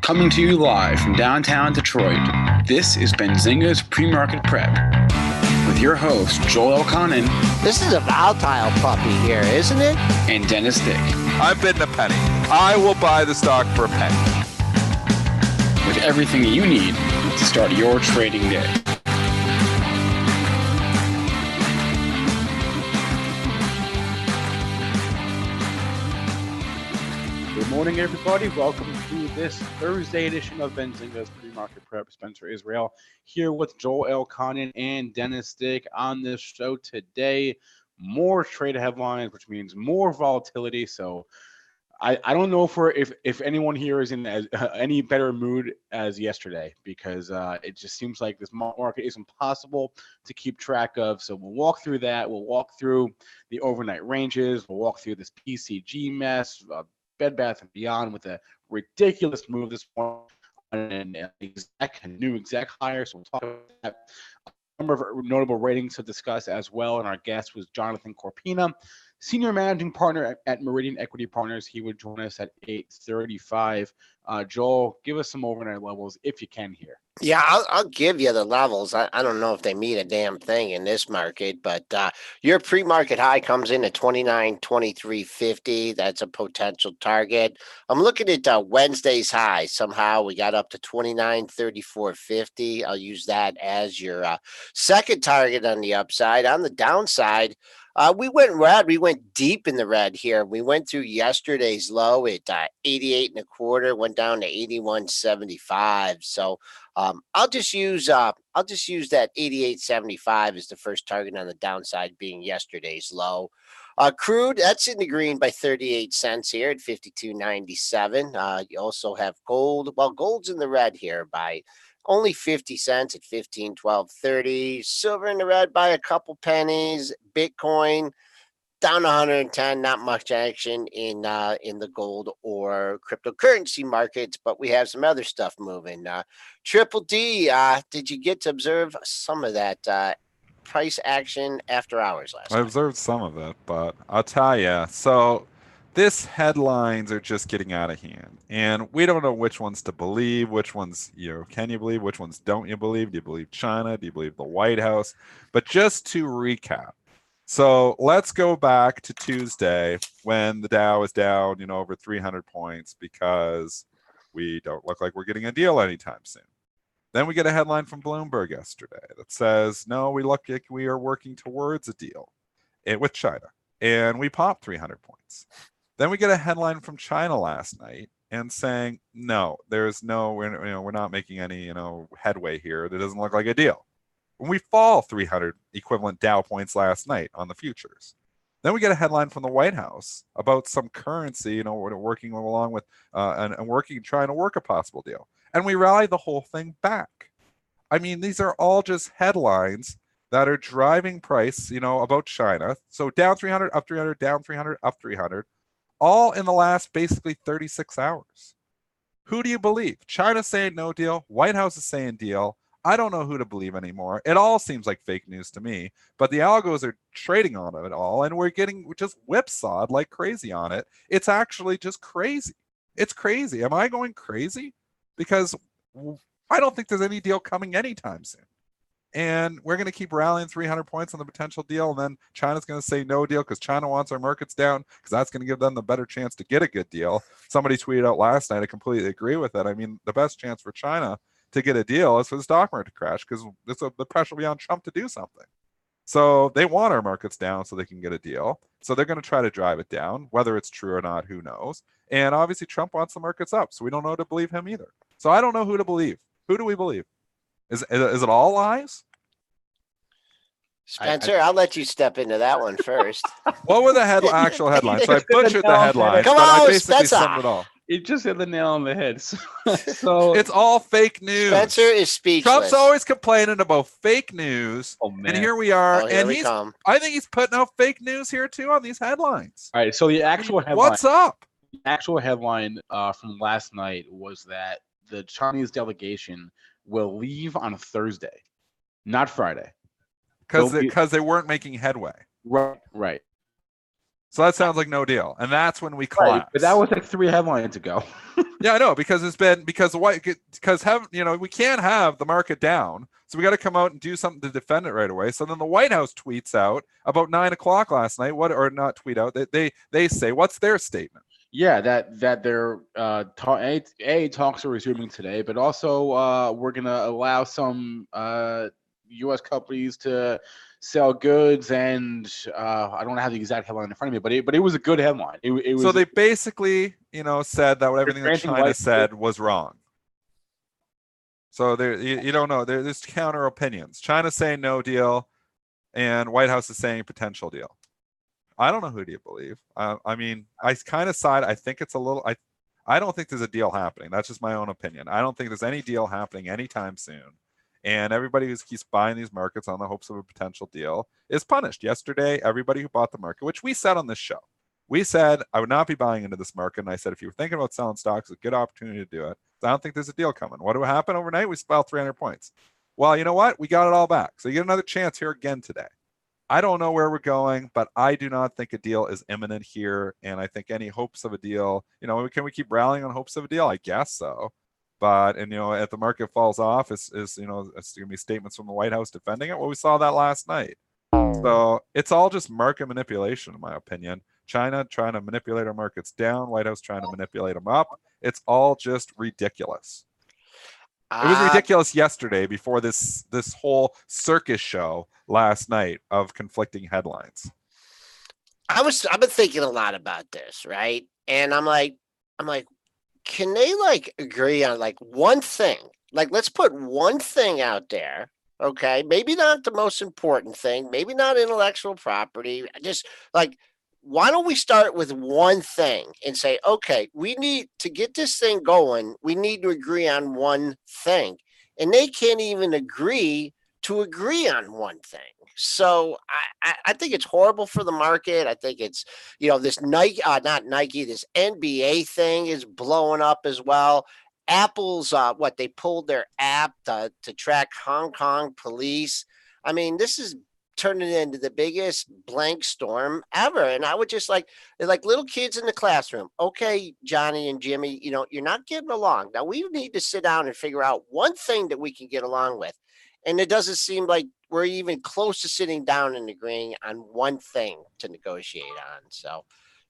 Coming to you live from downtown Detroit, this is Benzinga's PreMarket Prep with your host, Joel Elconin. This is a volatile puppy here, isn't it? And Dennis Dick. I'm bidding a penny. I will buy the stock for a penny. With everything you need to start your trading day. Good morning, everybody. Welcome to this Thursday edition of Benzinga's PreMarket Prep. Spencer Israel here with Joel Elconin and Dennis Dick on this show today. More trade headlines, which means more volatility. So I don't know if anyone here is in any better mood as yesterday, because it just seems like this market is impossible to keep track of. So we'll walk through that. We'll walk through the overnight ranges. We'll walk through this PCG mess. Bed Bath & Beyond with a ridiculous move this morning on a new exec hire. So we'll talk about that. A number of notable ratings to discuss as well. And our guest was Jonathan Corpina, Senior Managing Partner at Meridian Equity Partners. He would join us at 8:35. Joel, give us some overnight levels if you can here. Yeah, I'll give you the levels. I don't know if they mean a damn thing in this market, but your pre-market high comes in at 29.2350. That's a potential target. I'm looking at Wednesday's high. Somehow we got up to 29.3450. I'll use that as your second target on the upside. On the downside, we went red. We went deep in the red here. We went through yesterday's low at 88.25, went down to 81.75. So I'll just use that 88.75 as the first target on the downside, being yesterday's low. Crude, that's in the green by 38 cents here at 52.97. You also have gold. Well, gold's in the red here by only 50 cents at 15.1230. Silver in the red by a couple pennies. Bitcoin down 110. Not much action in the gold or cryptocurrency markets, but we have some other stuff moving. Triple D, did you get to observe some of that price action after hours last night? I observed some of it, but I'll tell you. So this headlines are just getting out of hand, and we don't know which ones to believe, which ones, can you believe, which ones don't you believe? Do you believe China? Do you believe the White House? But just to recap, so let's go back to Tuesday when the Dow was down, over 300 points because we don't look like we're getting a deal anytime soon. Then we get a headline from Bloomberg yesterday that says, no, we look like we are working towards a deal with China, and we popped 300 points. Then we get a headline from China last night and saying, no, we're not making any, headway here. That doesn't look like a deal. When we fall 300 equivalent Dow points last night on the futures. Then we get a headline from the White House about some currency, working along with and trying to work a possible deal. And we rally the whole thing back. I mean, these are all just headlines that are driving price, about China. So down 300, up 300, down 300, up 300. All in the last basically 36 hours. Who do you believe? China's saying no deal. White House is saying deal. I don't know who to believe anymore. It all seems like fake news to me, but the algos are trading on it all, and we're just whipsawed like crazy on it. It's actually just crazy. It's crazy. Am I going crazy? Because I don't think there's any deal coming anytime soon. And we're going to keep rallying 300 points on the potential deal. And then China's going to say no deal because China wants our markets down because that's going to give them the better chance to get a good deal. Somebody tweeted out last night. I completely agree with it. I mean, the best chance for China to get a deal is for the stock market to crash because the pressure will be on Trump to do something. So they want our markets down so they can get a deal. So they're going to try to drive it down. Whether it's true or not, who knows? And obviously Trump wants the markets up. So we don't know who to believe him either. So I don't know who to believe. Who do we believe? Is it all lies? Spencer, I'll let you step into that one first. What were the actual headlines? So I butchered the headlines, Come but I on, basically Spencer. summed it all. You just hit the nail on the head. So It's all fake news. Spencer is speechless. Trump's always complaining about fake news, and here we are. Oh, here and we come. I think he's putting out fake news here too on these headlines. all right. So the actual headline. What's up? The actual headline from last night was that the Chinese delegation will leave on Thursday, not Friday. Because they weren't making headway. Right. So that sounds like no deal. And that's when we Right, collapse. but that was like 3 headlines ago. Yeah, I know, because we can't have the market down. So we got to come out and do something to defend it right away. So then the White House tweets out about 9 o'clock last night. Or not tweet out. They say, what's their statement? Yeah, that their talks are resuming today, but also we're gonna allow some U.S. companies to sell goods, and I don't have the exact headline in front of me, but it was a good headline. It was. So they basically, said that everything that China said was wrong. So there, you don't know. There's counter opinions. China's saying no deal, and White House is saying potential deal. I don't know, who do you believe? I mean, I kind of side. I think it's a little. I don't think there's a deal happening. That's just my own opinion. I don't think there's any deal happening anytime soon. And everybody who keeps buying these markets on the hopes of a potential deal is punished. Yesterday, everybody who bought the market, which we said on this show, we said I would not be buying into this market. And I said, if you were thinking about selling stocks, it's a good opportunity to do it. So I don't think there's a deal coming. What would happen overnight? We fell 300 points. Well, you know what? We got it all back. So you get another chance here again today. I don't know where we're going, but I do not think a deal is imminent here. And I think any hopes of a deal, can we keep rallying on hopes of a deal? I guess so. But, if the market falls off, it's going to be statements from the White House defending it. Well, we saw that last night. So it's all just market manipulation, in my opinion. China trying to manipulate our markets down, White House trying to manipulate them up. It's all just ridiculous. It was ridiculous yesterday before this whole circus show last night of conflicting headlines. I've been thinking a lot about this, right? And I'm like, can they agree on one thing? Let's put one thing out there. Okay. Maybe not the most important thing, maybe not intellectual property. Just why don't we start with one thing and say, okay, we need to get this thing going. We need to agree on one thing. And they can't even agree on one thing. So I think it's horrible for the market. I think it's, this Nike, not Nike, this NBA thing is blowing up as well. Apple's, they pulled their app to track Hong Kong police. I mean, this is turning into the biggest blank storm ever. And I would just they're like little kids in the classroom. Okay, Johnny and Jimmy, you're not getting along. Now we need to sit down and figure out one thing that we can get along with. And it doesn't seem like we're even close to sitting down and agreeing on one thing to negotiate on. So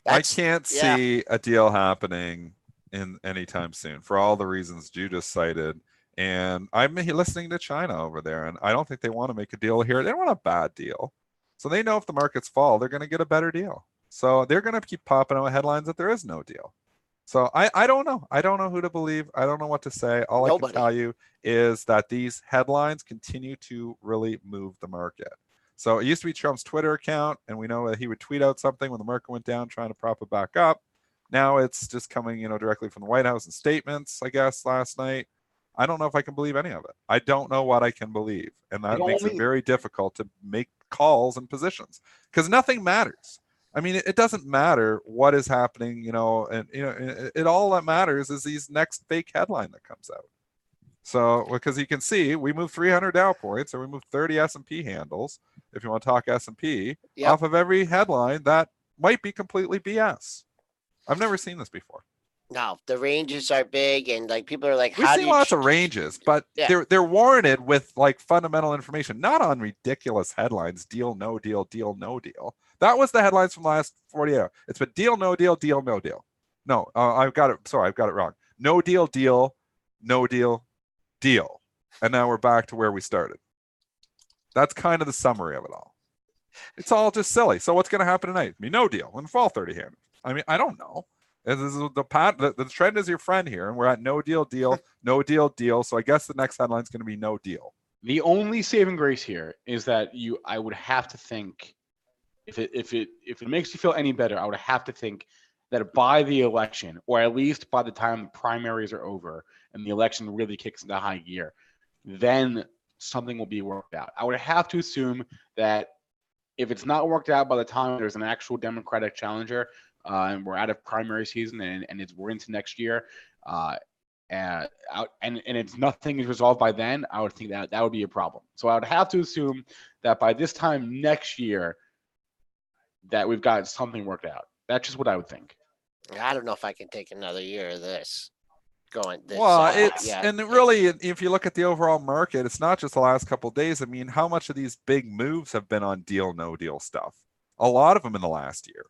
I can't see a deal happening in anytime soon for all the reasons you just cited. And I'm listening to China over there, and I don't think they want to make a deal here. They don't want a bad deal. So they know if the markets fall, they're going to get a better deal. So they're going to keep popping out headlines that there is no deal. So I don't know. I don't know who to believe. I don't know what to say. All I can tell you is that these headlines continue to really move the market. So it used to be Trump's Twitter account, and we know that he would tweet out something when the market went down, trying to prop it back up. Now it's just coming, directly from the White House and statements, I guess, last night. I don't know if I can believe any of it. I don't know what I can believe. And that makes it very difficult to make calls and positions because nothing matters. I mean, it doesn't matter what is happening, it all that matters is these next fake headline that comes out. So, because you can see, we moved 300 Dow points, or we moved 30 S&P handles, if you want to talk S&P, off of every headline that might be completely BS. I've never seen this before. No, the ranges are big, and people are like, we see lots of ranges, but they're warranted with fundamental information, not on ridiculous headlines. Deal, no deal, deal, no deal. That was the headlines from the last 48 hours. It's been deal, no deal, deal, no deal. No, I've got it. Sorry, I've got it wrong. No deal, deal, no deal, deal. And now we're back to where we started. That's kind of the summary of it all. It's all just silly. So what's going to happen tonight? No deal. When fall 30 handles. I mean, I don't know. This is the trend is your friend here, and we're at no deal, deal, no deal, deal. So I guess the next headline is going to be no deal. The only saving grace here is that I would have to think, if it makes you feel any better, I would have to think that by the election, or at least by the time the primaries are over and the election really kicks into high gear, then something will be worked out. I would have to assume that if it's not worked out by the time there's an actual Democratic challenger, and we're out of primary season and we're into next year, and it's nothing is resolved by then, I would think that would be a problem. So I would have to assume that by this time next year, that we've got something worked out. That's just what I would think. I don't know if I can take another year of this going. This, Well, it's yeah, and really, if you look at the overall market, it's not just the last couple of days. I mean, how much of these big moves have been on deal, no deal stuff? A lot of them in the last year.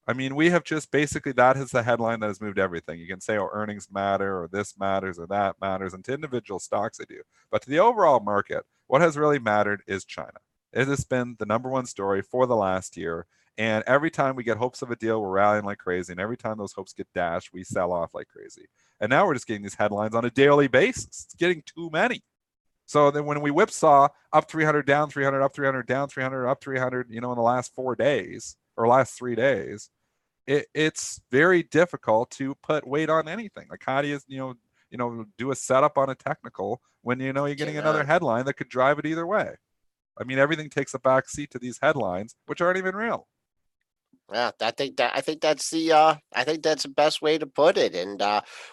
I mean, we have just basically that is the headline that has moved everything. You can say, oh, earnings matter, or this matters, or that matters, and to individual stocks, they do. But to the overall market, what has really mattered is China. It has been the number one story for the last year. And every time we get hopes of a deal, we're rallying like crazy. And every time those hopes get dashed, we sell off like crazy. And now we're just getting these headlines on a daily basis. It's getting too many. So then when we whipsaw up 300, down 300, up 300, down 300, up 300, in the last 4 days or last 3 days, it's very difficult to put weight on anything. Like how do you, do a setup on a technical when you're getting another headline that could drive it either way? I mean, everything takes a back seat to these headlines, which aren't even real. Yeah, I think that's the best way to put it, and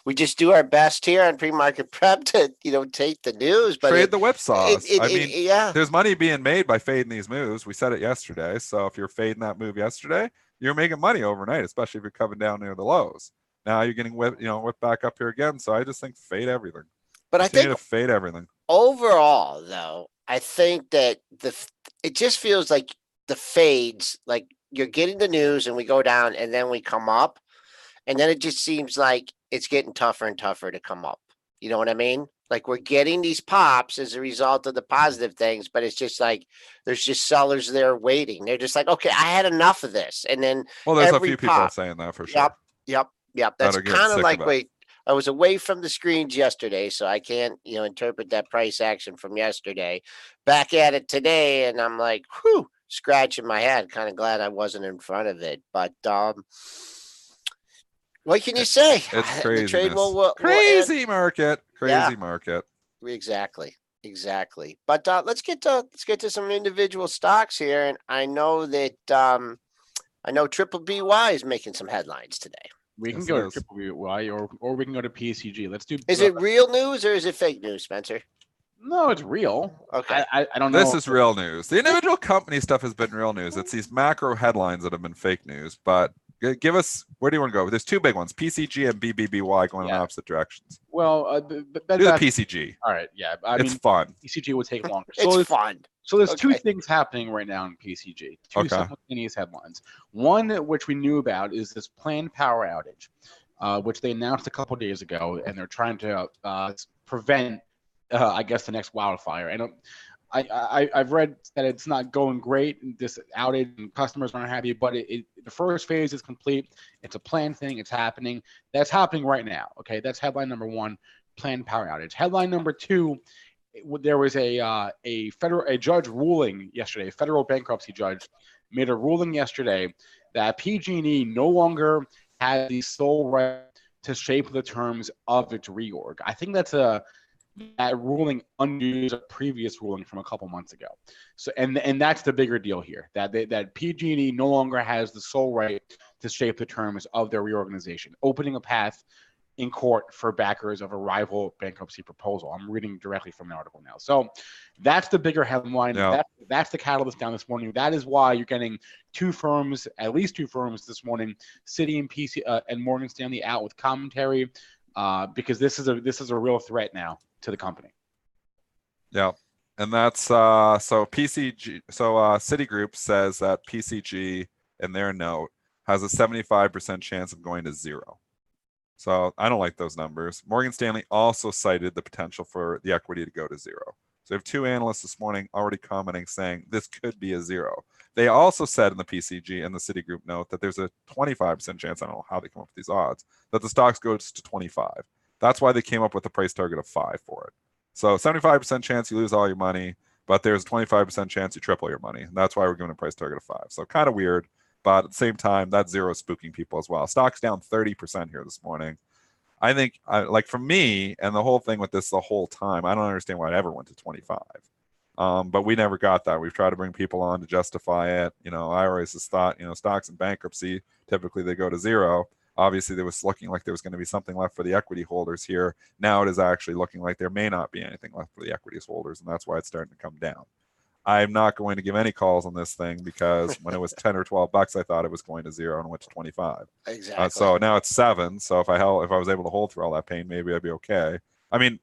we just do our best here on pre-market prep to take the news, but trade the whipsaws. Yeah, there's money being made by fading these moves. We said it yesterday. So if you're fading that move yesterday, you're making money overnight, especially if you're coming down near the lows. Now you're getting whipped back up here again. So I just think fade everything. But Continue I think to fade everything. Overall, though, I think that it just feels like the fades, like you're getting the news and we go down and then we come up, and then it just seems like it's getting tougher and tougher to come up. You know what I mean? Like we're getting these pops as a result of the positive things, but it's just like there's just sellers there waiting. They're just like, okay, I had enough of this, and then there's a few people saying that for sure. Yep. That's kind of like I was away from the screens yesterday, so I can't, interpret that price action from yesterday. Back at it today, and I'm like, whew, scratching my head. Kind of glad I wasn't in front of it. But what can you say? It's crazy. The trade will crazy market. Crazy Yeah. market. Exactly. But let's get to some individual stocks here, and I know that I know BBBY is making some headlines today. We can go to BBBY or we can go to PCG. Let's do. Is it real news or is it fake news, Spencer? No, it's real. Okay. I don't know. This is real news. The individual company stuff has been real news. It's these macro headlines that have been fake news. But give us, where do you want to go? There's two big ones, PCG and BBBY, going in opposite directions. Well, do the PCG. All right. Yeah. It's fun. PCG would take longer. It's fun. So there's two things happening right now in PCG. Two simultaneous headlines. One which we knew about is this planned power outage, which they announced a couple days ago, and they're trying to prevent, I guess, the next wildfire. And I've read that it's not going great, this outage, and customers aren't happy, but the first phase is complete. It's a planned thing. It's happening. That's happening right now. Okay, that's headline number one, planned power outage. Headline number two, there was a judge ruling yesterday, a federal bankruptcy judge made a ruling yesterday that PG&E no longer has the sole right to shape the terms of its reorg. I think that ruling undoes a previous ruling from a couple months ago. So and that's the bigger deal here, that PG&E no longer has the sole right to shape the terms of their reorganization, opening a path in court for backers of a rival bankruptcy proposal. I'm reading directly from the article now. So that's the bigger headline. Yeah. That's the catalyst down this morning. That is why you're getting at least two firms this morning, Citi and PC and Morgan Stanley out with commentary, because this is a real threat now to the company. Yeah. And that's so PCG. So Citigroup says that PCG in their note has a 75% chance of going to zero. So I don't like those numbers. Morgan Stanley also cited the potential for the equity to go to zero. So we have two analysts this morning already commenting saying this could be a zero. They also said in the PCG and the Citigroup note that there's a 25% chance, I don't know how they come up with these odds, that the stocks goes to 25. That's why they came up with a price target of 5 for it. So 75% chance you lose all your money, but there's a 25% chance you triple your money. And that's why we're giving a price target of 5. So kind of weird. But at the same time, that zero is spooking people as well. Stock's down 30% here this morning. I think, like for me, and the whole thing with this the whole time, I don't understand why it ever went to 25. But we never got that. We've tried to bring people on to justify it. I always just thought, stocks in bankruptcy, typically they go to zero. Obviously, there was looking like there was going to be something left for the equity holders here. Now it is actually looking like there may not be anything left for the equity holders, and that's why it's starting to come down. I'm not going to give any calls on this thing because when it was 10 or 12 bucks, I thought it was going to zero and went to 25. Exactly. So now it's 7. So if I was able to hold through all that pain, maybe I'd be okay. I mean,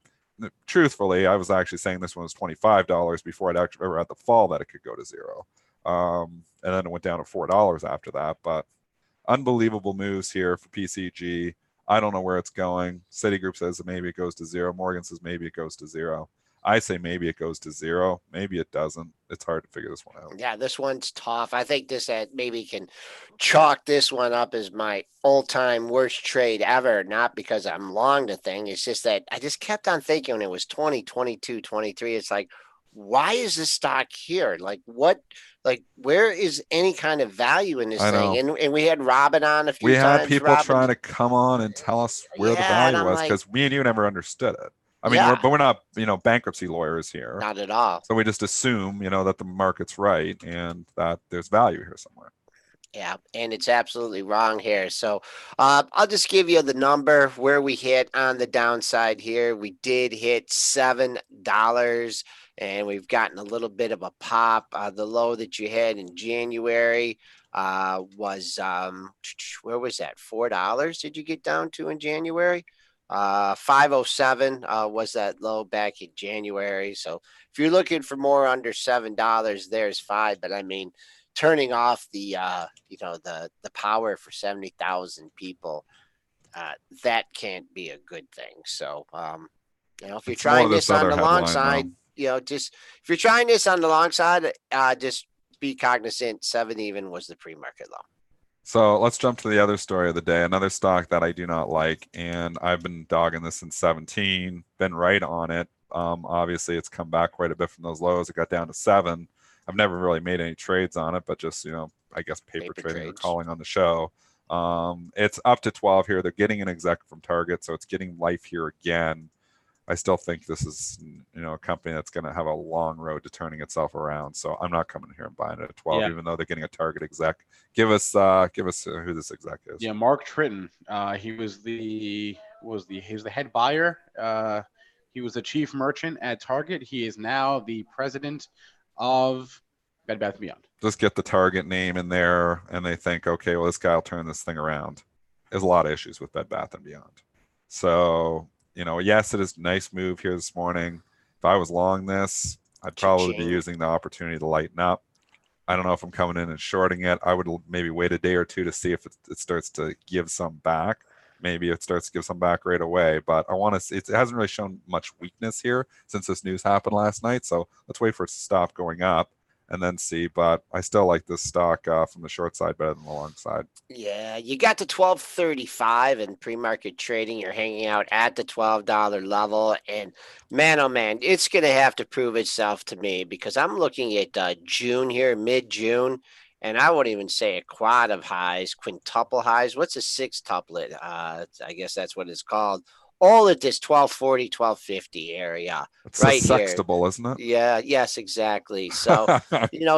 truthfully, I was actually saying this one was $25 before I'd actually ever had the fall that it could go to 0. And then it went down to $4 after that. But unbelievable moves here for PCG. I don't know where it's going. Citigroup says that maybe it goes to 0. Morgan says maybe it goes to 0. I say maybe it goes to 0. Maybe it doesn't. It's hard to figure this one out. Yeah, this one's tough. I think this maybe can chalk this one up as my all-time worst trade ever. Not because I'm long the thing. It's just that I just kept on thinking when it was 20, 22, 23. It's like, why is this stock here? Like what? Like where is any kind of value in this thing? And we had Robin on a few times. We had people Robin, trying to come on and tell us where the value was because me and you never understood it. I mean, we're not, bankruptcy lawyers here. Not at all. So we just assume, that the market's right and that there's value here somewhere. Yeah, and it's absolutely wrong here. So I'll just give you the number where we hit on the downside here. We did hit $7, and we've gotten a little bit of a pop. The low that you had in January was, where was that? $4 did you get down to in January? 507 was that low back in January. So if you're looking for more under $7, there's 5. But I mean, turning off the the power for 70,000 people, that can't be a good thing. So if you're trying this on the long side, just if you're trying this on the long side, just be cognizant 7 even was the pre-market low. So let's jump to the other story of the day, another stock that I do not like, and I've been dogging this since 17, been right on it. Obviously, it's come back quite a bit from those lows. It got down to 7. I've never really made any trades on it, but just, I guess paper trading or calling on the show. It's up to 12 here. They're getting an exec from Target, so it's getting life here again. I still think this is, a company that's going to have a long road to turning itself around. So I'm not coming here and buying it at 12, even though they're getting a Target exec. Give us who this exec is. Yeah, Mark Tritton. He was the head buyer. He was the chief merchant at Target. He is now the president of Bed Bath & Beyond. Just get the Target name in there, and they think, okay, well, this guy will turn this thing around. There's a lot of issues with Bed Bath & Beyond. So, yes, it is a nice move here this morning. If I was long this, I'd probably be using the opportunity to lighten up. I don't know if I'm coming in and shorting it. I would maybe wait a day or two to see if it starts to give some back. Maybe it starts to give some back right away, but I want to see, it hasn't really shown much weakness here since this news happened last night. So let's wait for it to stop going up and then see. But I still like this stock from the short side better than the long side. Yeah, you got to 12.35 in pre-market trading. You're hanging out at the $12 level, and man, oh man, it's going to have to prove itself to me because I'm looking at June here, mid-June. And I wouldn't even say a quad of highs, quintuple highs. What's a sextuplet? I guess that's what it's called. All at this 1240, 1250 area. It's right a sextuple, here. Isn't it? Yeah, yes, exactly. So,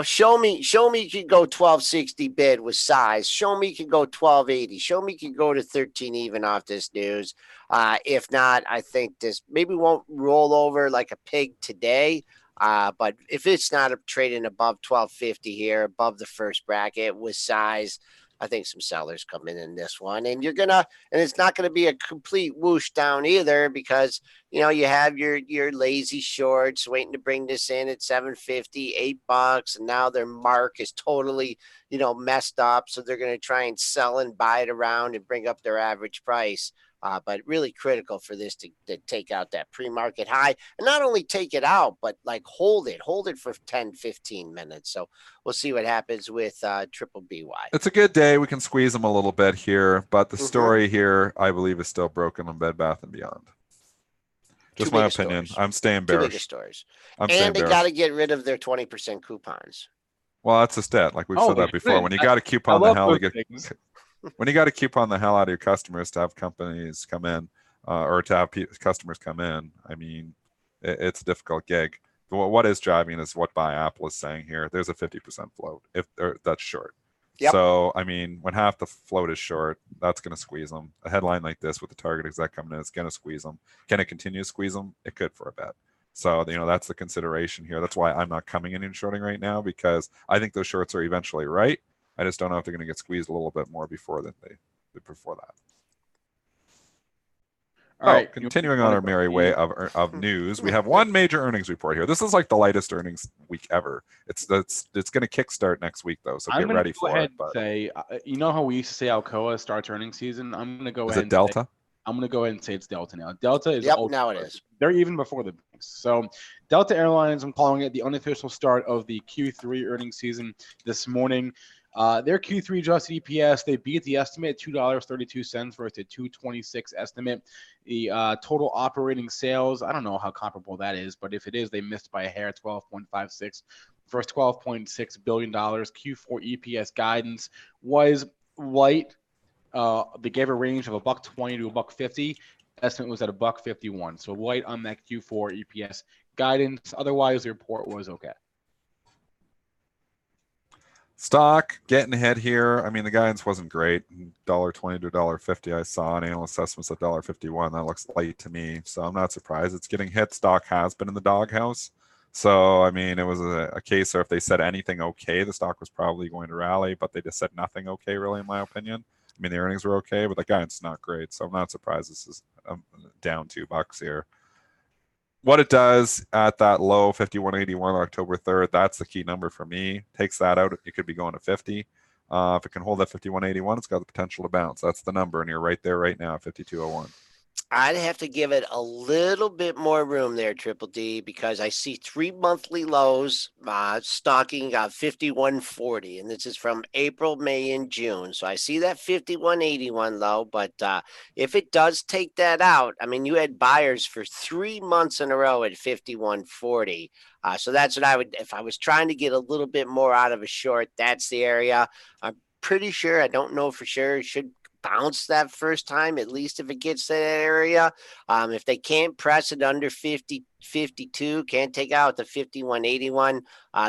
show me you can go 1260 bid with size. Show me you can go 1280. Show me you can go to 13 even off this news. If not, I think this maybe won't roll over like a pig today. But if it's not trading above 1250 here, above the first bracket with size, I think some sellers come in this one, and it's not going to be a complete whoosh down either because, you have your lazy shorts waiting to bring this in at 750, $8, and now their mark is totally, messed up. So they're going to try and sell and buy it around and bring up their average price. But really critical for this to take out that pre-market high and not only take it out, but like hold it for 10, 15 minutes. So we'll see what happens with BBBY. It's a good day. We can squeeze them a little bit here, but the story here, I believe, is still broken on Bed Bath & Beyond. Just my opinion. I'm staying bearish. 2 biggest stores. And they got to get rid of their 20% coupons. Well, that's a stat. Like we've said that before. When you got to coupon the hell, when you got to coupon the hell out of your customers to have companies come in or to have customers come in, I mean, it's a difficult gig. But what is driving is what Buy Apple is saying here. There's a 50% float if that's short. Yep. So, I mean, when half the float is short, that's going to squeeze them. A headline like this with the Target exec coming in, it's going to squeeze them. Can it continue to squeeze them? It could for a bit. So, that's the consideration here. That's why I'm not coming in and shorting right now, because I think those shorts are eventually right. I just don't know if they're going to get squeezed a little bit more before that before that. All right. Continuing on our merry way of news, we have one major earnings report here. This is like the lightest earnings week ever. It's going to kickstart next week though, so get ready for it. But say, you know how we used to say Alcoa starts earnings season? I'm going to go is ahead. It Delta? I'm going to go ahead and say it's Delta now. Delta is now it is. They're even before the banks. So Delta Airlines, I'm calling it the unofficial start of the Q3 earnings season this morning. Their Q3 adjusted EPS, they beat the estimate $2.32 versus a $2.26 estimate. The total operating sales, I don't know how comparable that is, but if it is, they missed by a hair, 12.56 versus $12.6 billion. Q4 EPS guidance was light. They gave a range of $1.20 to $1.50. Estimate was at $1.51. So light on that Q4 EPS guidance. Otherwise, the report was okay. Stock getting ahead here. I mean, the guidance wasn't great. $1.20 to $1.50. I saw an analyst estimates at $1.51. That looks light to me. So I'm not surprised it's getting hit. Stock has been in the doghouse. So, I mean, it was a case where if they said anything okay, the stock was probably going to rally, but they just said nothing okay, really, in my opinion. I mean, the earnings were okay, but the guidance is not great. So I'm not surprised this is down $2 here. What it does at that low 51.81 October 3rd, that's the key number for me. Takes that out, it could be going to 50. If it can hold that 51.81, it's got the potential to bounce. That's the number, and you're right there right now, 52.01. I'd have to give it a little bit more room there, Triple D, because I see 3 monthly lows stocking 51.40, and this is from April, May, and June. So I see that 51.81 low, but if it does take that out, I mean, you had buyers for 3 months in a row at 51.40. So that's what I would, if I was trying to get a little bit more out of a short, that's the area. I'm pretty sure, I don't know for sure, it should bounce that first time, at least if it gets to that area. If they can't press it under 50, 52, can't take out the 51.81,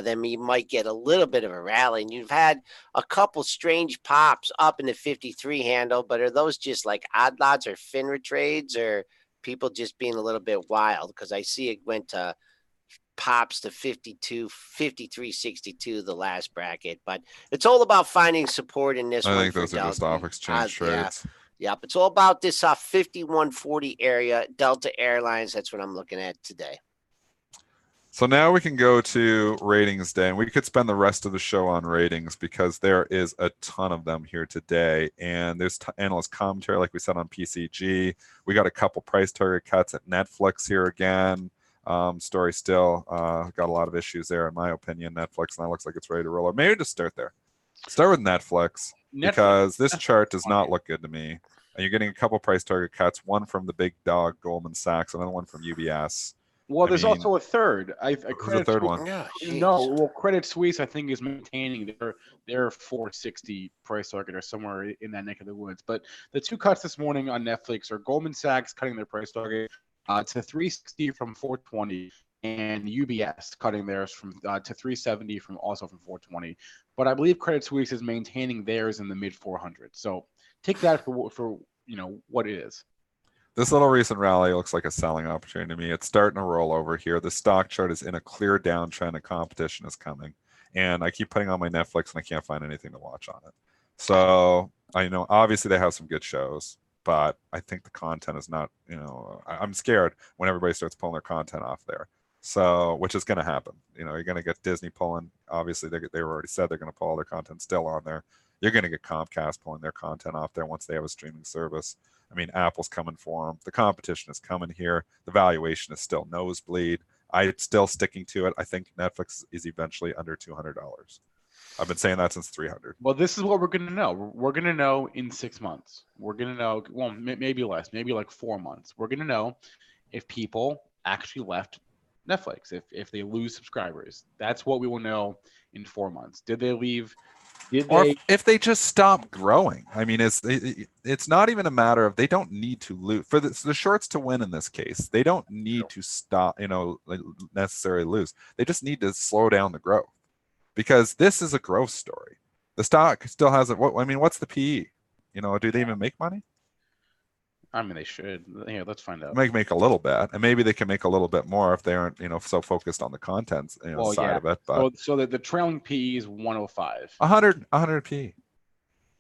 then you might get a little bit of a rally. And you've had a couple strange pops up in the 53 handle, but are those just like odd lots or FINRA trades, or people just being a little bit wild? Because I see it went to pops to 52, 53.62, the last bracket, but it's all about finding support in this one. I think those are just off exchange trades. Yeah, it's all about this 51.40 area, Delta Airlines. That's what I'm looking at today. So now we can go to ratings day, and we could spend the rest of the show on ratings because there is a ton of them here today. And there's analyst commentary, like we said, on PCG. We got a couple price target cuts at Netflix here again. Story still got a lot of issues there, in my opinion. Netflix now looks like it's ready to roll out. Maybe just start there. Start with Netflix because this chart does not look good to me. And you're getting a couple price target cuts, one from the big dog Goldman Sachs, another one from UBS. Well, there's also a third. Who's the third one? Credit Suisse, I think, is maintaining their 460 price target or somewhere in that neck of the woods. But the two cuts this morning on Netflix are Goldman Sachs cutting their price target to 360 from 420, and UBS cutting theirs from to 370 from 420. But I believe Credit Suisse is maintaining theirs in the mid 400s. So take that for what it is. This little recent rally looks like a selling opportunity to me. It's starting to roll over here. The stock chart is in a clear downtrend and competition is coming. And I keep putting on my Netflix and I can't find anything to watch on it. So I know obviously they have some good shows, but I think the content is not, I'm scared when everybody starts pulling their content off there. So, which is going to happen. You're going to get Disney pulling. Obviously, they already said they're going to pull all their content still on there. You're going to get Comcast pulling their content off there once they have a streaming service. I mean, Apple's coming for them. The competition is coming here. The valuation is still nosebleed. I'm still sticking to it. I think Netflix is eventually under $200. I've been saying that since 300. Well, this is what we're going to know. We're going to know in 6 months. We're going to know, well, maybe less, maybe like 4 months. We're going to know if people actually left Netflix, if they lose subscribers. That's what we will know in 4 months. Did they leave? If they just stop growing. I mean, it's not even a matter of they don't need to lose. For the shorts to win in this case, they don't need to stop, necessarily lose. They just need to slow down the growth. Because this is a growth story. The stock still has what's the PE? Do they even make money? I mean, they should. Yeah, let's find out. Make a little bit, and maybe they can make a little bit more if they aren't, so focused on the contents, Well, side yeah. of it. But So the trailing PE is 105. 100 P.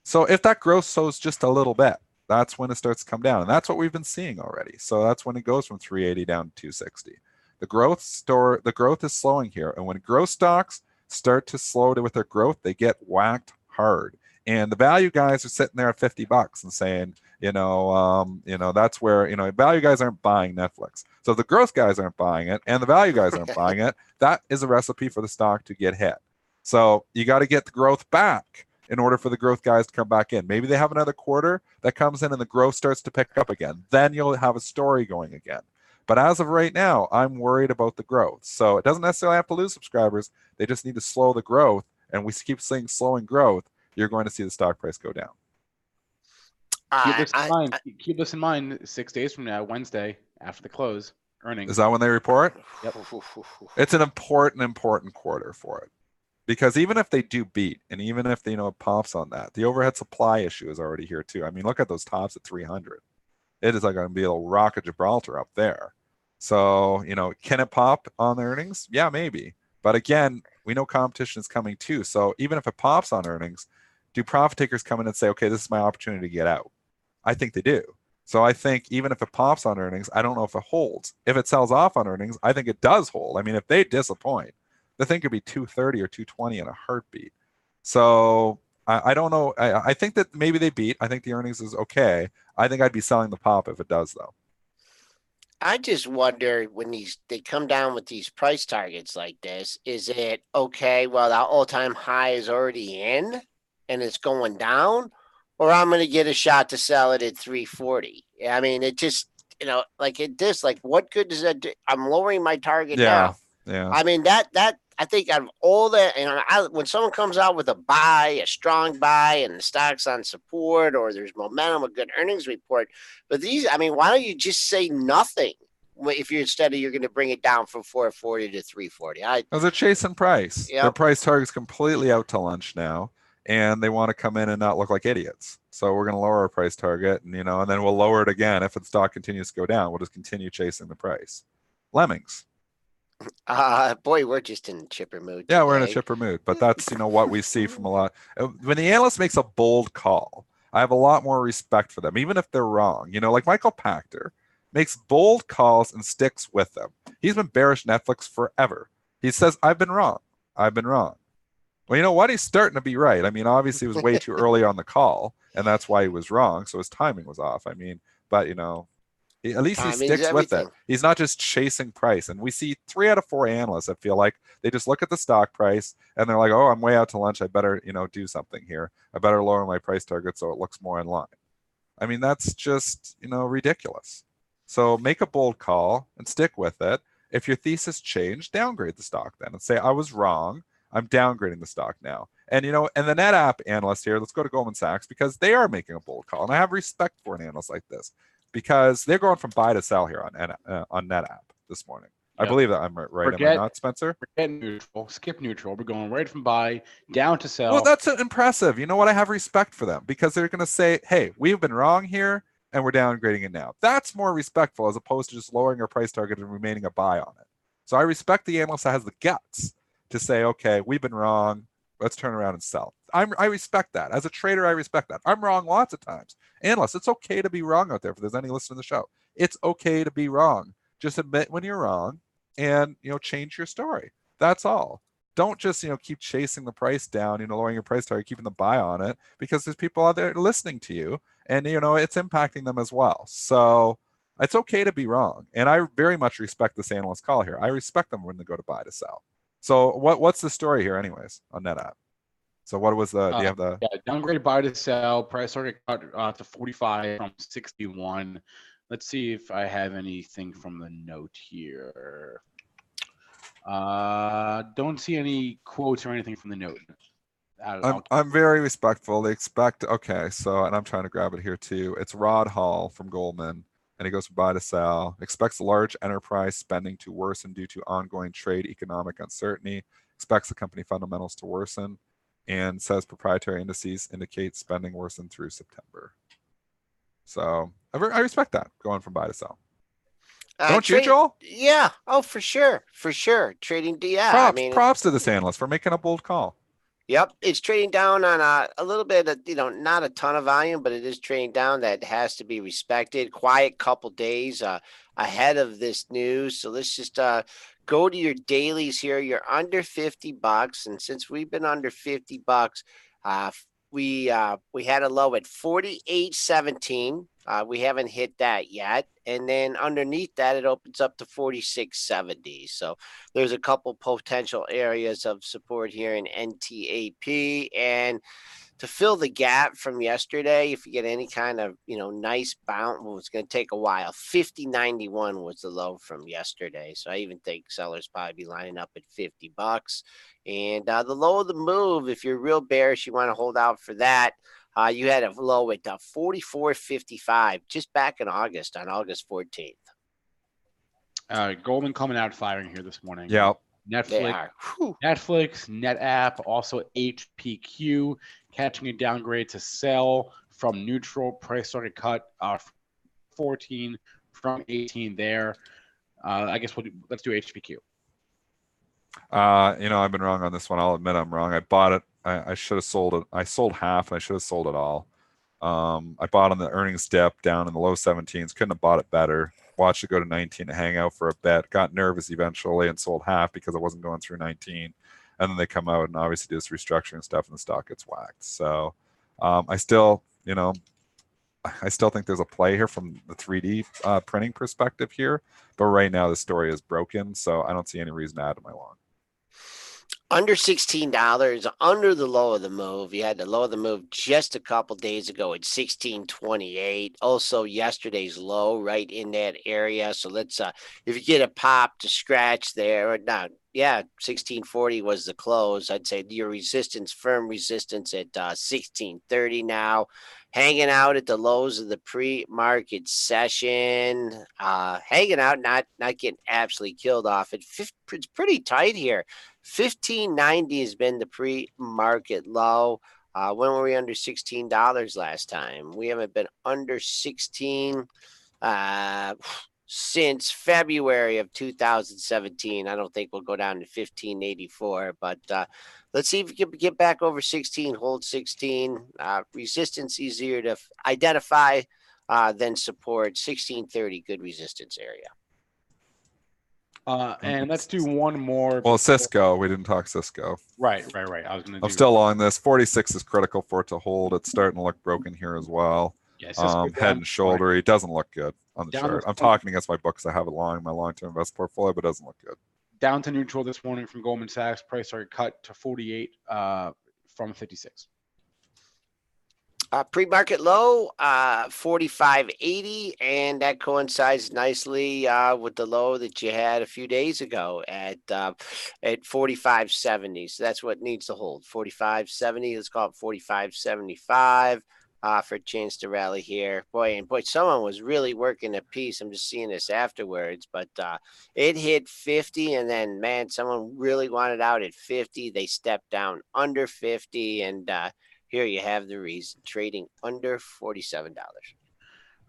So if that growth slows just a little bit, that's when it starts to come down, and that's what we've been seeing already. So that's when it goes from 380 down to 260. The growth is slowing here, and when growth stocks start to slow with their growth, they get whacked hard. And the value guys are sitting there at $50 and saying, that's where, value guys aren't buying Netflix. So if the growth guys aren't buying it and the value guys aren't buying it, that is a recipe for the stock to get hit. So you got to get the growth back in order for the growth guys to come back in. Maybe they have another quarter that comes in and the growth starts to pick up again. Then you'll have a story going again. But as of right now, I'm worried about the growth. So it doesn't necessarily have to lose subscribers. They just need to slow the growth. And we keep seeing slowing growth. You're going to see the stock price go down. Keep this in mind. 6 days from now, Wednesday, after the close, earnings. Is that when they report? Yep. It's an important quarter for it. Because even if they do beat, and even if it pops on that, the overhead supply issue is already here too. I mean, look at those tops at 300. It is like going to be a little rock of Gibraltar up there. So, can it pop on the earnings? Yeah, maybe. But again, we know competition is coming too. So even if it pops on earnings, do profit takers come in and say, okay, this is my opportunity to get out? I think they do. So I think even if it pops on earnings, I don't know if it holds. If it sells off on earnings, I think it does hold. I mean, if they disappoint, the thing could be 230 or 220 in a heartbeat. So I don't know. I think that maybe they beat. I think the earnings is okay. I think I'd be selling the pop if it does, though. I just wonder when they come down with these price targets like this, is it okay? Well, our all-time high is already in and it's going down, or I'm going to get a shot to sell it at 340. I mean, it just, like what good does that do? I'm lowering my target now. Yeah. I mean, that I think out of all that, when someone comes out with a strong buy, and the stock's on support, or there's momentum, a good earnings report, but why don't you just say nothing if you're going to bring it down from 440 to 340? Because they're chasing price. Yep. Their price target's completely out to lunch now, and they want to come in and not look like idiots. So we're going to lower our price target, and then we'll lower it again if the stock continues to go down. We'll just continue chasing the price. Lemmings. Boy, we're just in a chipper mood. Yeah, today. we're in a chipper mood, but that's what we see from a lot. When the analyst makes a bold call, I have a lot more respect for them, even if they're wrong. Like Michael Pachter makes bold calls and sticks with them. He's been bearish Netflix forever. He says, "I've been wrong. I've been wrong." Well, you know what? He's starting to be right. I mean, obviously, it was way too early on the call, and that's why he was wrong. So his timing was off. I mean, but at least he sticks with it. He's not just chasing price. And we see 3 out of 4 analysts that feel like they just look at the stock price and they're like, oh, I'm way out to lunch. I better, do something here. I better lower my price target so it looks more in line. I mean, that's just, ridiculous. So make a bold call and stick with it. If your thesis changed, downgrade the stock then and say, I was wrong. I'm downgrading the stock now. And, and the NetApp analyst here, let's go to Goldman Sachs, because they are making a bold call. And I have respect for an analyst like this, because they're going from buy to sell here on NetApp this morning. Yep. I believe that I'm right. Am I not, Spencer? Forget neutral. Skip neutral. We're going right from buy down to sell. Well, that's impressive. You know what? I have respect for them, because they're going to say, hey, we've been wrong here and we're downgrading it now. That's more respectful as opposed to just lowering our price target and remaining a buy on it. So I respect the analyst that has the guts to say, okay, we've been wrong. Let's turn around and sell. I respect that. As a trader, I respect that. I'm wrong lots of times. Analysts, it's okay to be wrong out there. If there's any listening to the show, it's okay to be wrong. Just admit when you're wrong and, change your story. That's all. Don't just, keep chasing the price down, lowering your price target, keeping the buy on it, because there's people out there listening to you and, it's impacting them as well. So it's okay to be wrong. And I very much respect this analyst call here. I respect them when they go to buy to sell. So what's the story here anyways on NetApp? So what was do you have the downgrade buy to sell, price target cut to 45 from 61. Let's see if I have anything from the note here. Don't see any quotes or anything from the note. I'm very respectful. They expect, okay, so, and I'm trying to grab it here too. It's Rod Hall from Goldman, and he goes from buy to sell, expects large enterprise spending to worsen due to ongoing trade economic uncertainty, expects the company fundamentals to worsen, and says proprietary indices indicate spending worsen through September. So I respect that, going from buy to sell. Don't you, Trade, Joel? yeah. Oh, for sure. For sure. Trading. Yeah. Props, I mean, props to this analyst for making a bold call. yep. It's trading down on a little bit of, not a ton of volume, but it is trading down. That has to be respected. Quiet couple days ahead of this news. So let's just go to your dailies here. You're under $50. And since we've been under $50, we had a low at 48.17. We haven't hit that yet. And then underneath that, it opens up to 46.70. So there's a couple potential areas of support here in NTAP. And to fill the gap from yesterday, if you get any kind of, nice bounce, well, it's going to take a while. 50.91 was the low from yesterday. So I even think sellers probably be lining up at $50. And the low of the move, if you're real bearish, you want to hold out for that. You had a low at 44.55 just back in August, on August 14th. Goldman coming out firing here this morning. Yeah. Netflix, NetApp, also HPQ, catching a downgrade to sell from neutral. Price target cut 14 from 18 there. I guess let's do HPQ. I've been wrong on this one. I'll admit I'm wrong. I bought it. I should have sold it. I sold half, and I should have sold it all. I bought on the earnings dip down in the low 17s. Couldn't have bought it better. Watched it go to 19 to hang out for a bit. Got nervous eventually and sold half because I wasn't going through 19. And then they come out and obviously do this restructuring stuff, and the stock gets whacked. So I still think there's a play here from the 3D printing perspective here. But right now the story is broken, so I don't see any reason to add to my long. Under $16, under the low of the move. You had the low of the move just a couple days ago at 16.28. Also yesterday's low right in that area. So let's if you get a pop to scratch there, or not, 16.40 was the close. I'd say your resistance, firm resistance at 16.30 now. Hanging out at the lows of the pre-market session, hanging out, not getting absolutely killed off. It's pretty tight here. 15.90 has been the pre-market low. When were we under $16 last time? We haven't been under 16 since February of 2017. I don't think we'll go down to 15.84, but let's see if we can get back over 16, hold 16. Resistance easier to identify than support. 16.30, good resistance area. And let's do one more. Well, Cisco, we didn't talk Cisco. Right. I'm still long this. 46 is critical for it to hold. It's starting to look broken here as well. Yeah, head and shoulder. It doesn't look good on the chart. I'm talking against my books. I have it long in my long-term investment portfolio, but it doesn't look good. Down to neutral this morning from Goldman Sachs. Price target cut to 48 from 56. Pre-market low, 45.80, and that coincides nicely with the low that you had a few days ago at 45.70. So that's what needs to hold. 45.70. Let's call it 45.75 for a chance to rally here. Boy, someone was really working a piece. I'm just seeing this afterwards, but it hit 50, and then, man, someone really wanted out at 50. They stepped down under 50, and here you have the reason, trading under $47.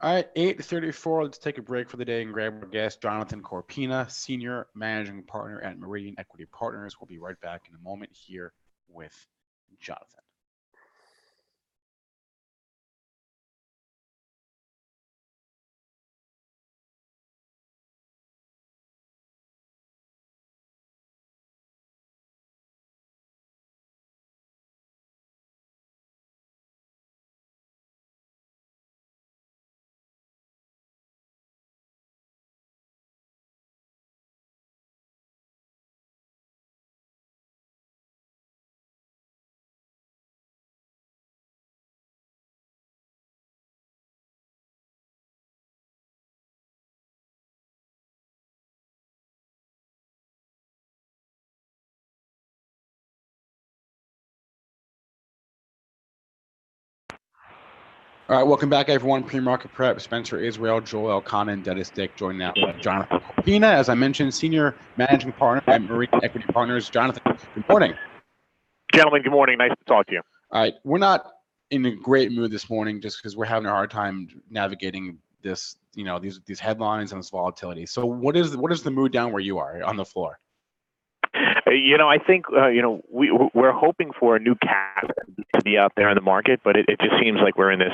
All right, 8:34. Let's take a break for the day and grab our guest, Jonathan Corpina, Senior Managing Partner at Meridian Equity Partners. We'll be right back in a moment here with Jonathan. All right, welcome back, everyone. PreMarket Prep, Spencer Israel, Joel Elconin, Dennis Dick, joined now by Jonathan Corpina, as I mentioned, Senior Managing Partner at Meridian Equity Partners. Jonathan, good morning. Gentlemen, good morning. Nice to talk to you. All right, we're not in a great mood this morning, just because we're having a hard time navigating this, these headlines and this volatility. So what is the mood down where you are on the floor? I think we're hoping for a new cap to be out there in the market, but it just seems like we're in this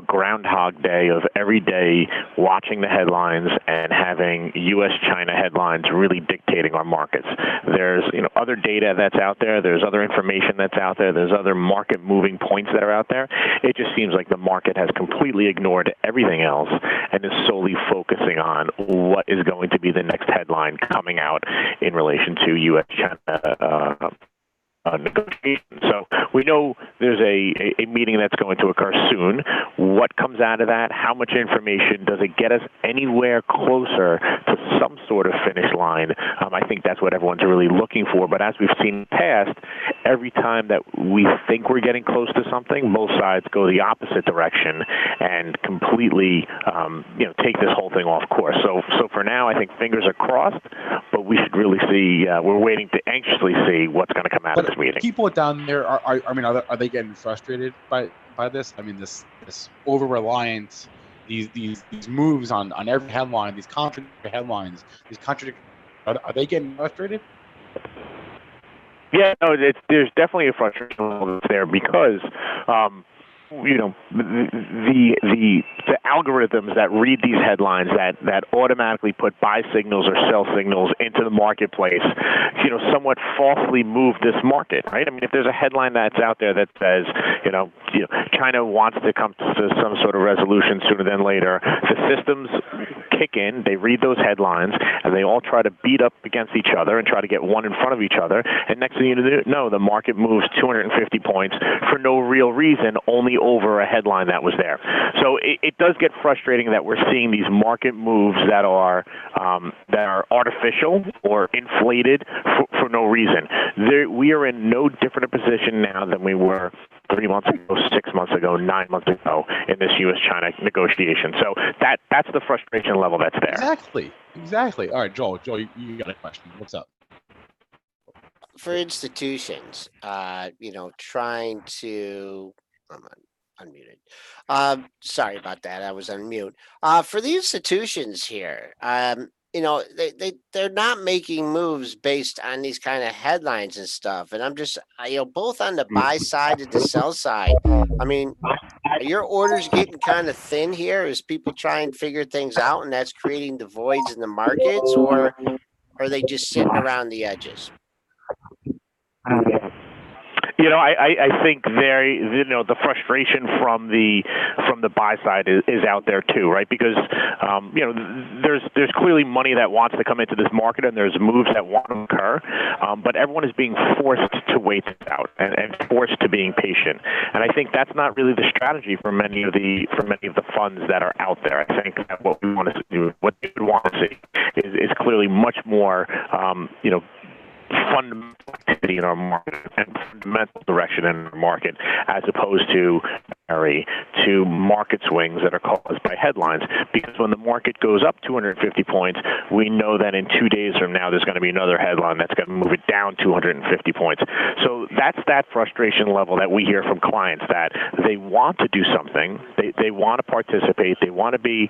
groundhog day of every day watching the headlines and having U.S.-China headlines really dictating our markets. There's other data that's out there. There's other information that's out there. There's other market moving points that are out there. It just seems like the market has completely ignored everything else and is solely focusing on what is going to be the next headline coming out in relation to U.S.-China negotiation. So we know there's a meeting that's going to occur soon. What comes out of that? How much information? Does it get us anywhere closer to some sort of finish line? I think that's what everyone's really looking for. But as we've seen in the past, every time that we think we're getting close to something, both sides go the opposite direction and completely take this whole thing off course. So for now, I think fingers are crossed, but we should really see, we're waiting to anxiously see what's going to come out of this meeting. People down there are they getting frustrated by this? I mean, this over reliance, these moves on every headline, these contradictory headlines, are they getting frustrated? Yeah, no, there's definitely a frustration level there because the algorithms that read these headlines that automatically put buy signals or sell signals into the marketplace, somewhat falsely move this market, right? I mean, if there's a headline that's out there that says, China wants to come to some sort of resolution sooner than later, the systems kick in, they read those headlines, and they all try to beat up against each other and try to get one in front of each other. And next thing you know, the market moves 250 points for no real reason, only over a headline that was there. So it does get frustrating that we're seeing these market moves that are artificial or inflated for no reason. We are in no different a position now than we were 3 months ago, 6 months ago, 9 months ago in this U.S.-China negotiation. So that's the frustration level that's there. Exactly. All right, Joel, you got a question. What's up? For institutions, trying to, I'm unmuted. Sorry about that. I was on mute. For the institutions here, they're not making moves based on these kind of headlines and stuff. And I'm just, both on the buy side and the sell side. I mean, are your orders getting kind of thin here as people try and figure things out, and that's creating the voids in the markets, or are they just sitting around the edges? I think the frustration from the buy side is out there too, right? Because there's clearly money that wants to come into this market, and there's moves that want to occur, but everyone is being forced to wait this out and forced to being patient. And I think that's not really the strategy for many of the funds that are out there. I think that what we want to do, what they would want to see, is clearly much more fundamental activity in our market and fundamental direction in our market, as opposed to market swings that are caused by headlines. Because when the market goes up 250 points, we know that in 2 days from now there's going to be another headline that's going to move it down 250 points. So that's that frustration level that we hear from clients, that they want to do something, they want to participate, they want to be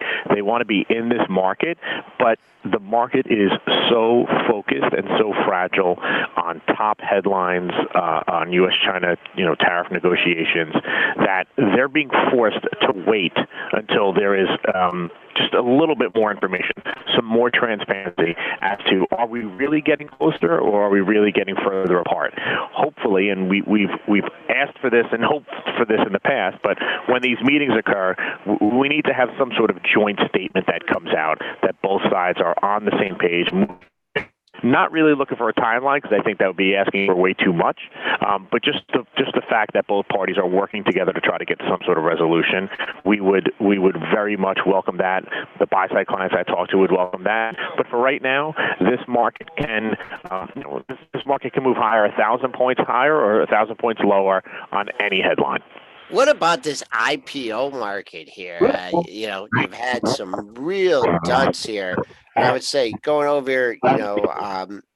in this market, but the market is so focused and so fragile on top headlines on U.S.-China, tariff negotiations, that they're being forced to wait until there is just a little bit more information, some more transparency as to, are we really getting closer or are we really getting further apart? Hopefully, and we've asked for this and hoped for this in the past, but when these meetings occur, we need to have some sort of joint statement that comes out, that both sides are on the same page. Not really looking for a timeline, because I think that would be asking for way too much. But just the fact that both parties are working together to try to get some sort of resolution, we would very much welcome that. The buy side clients I talk to would welcome that. But for right now, this market can move higher, 1,000 points higher or 1,000 points lower on any headline. What about this IPO market here? You've had some real duds here. And I would say going over,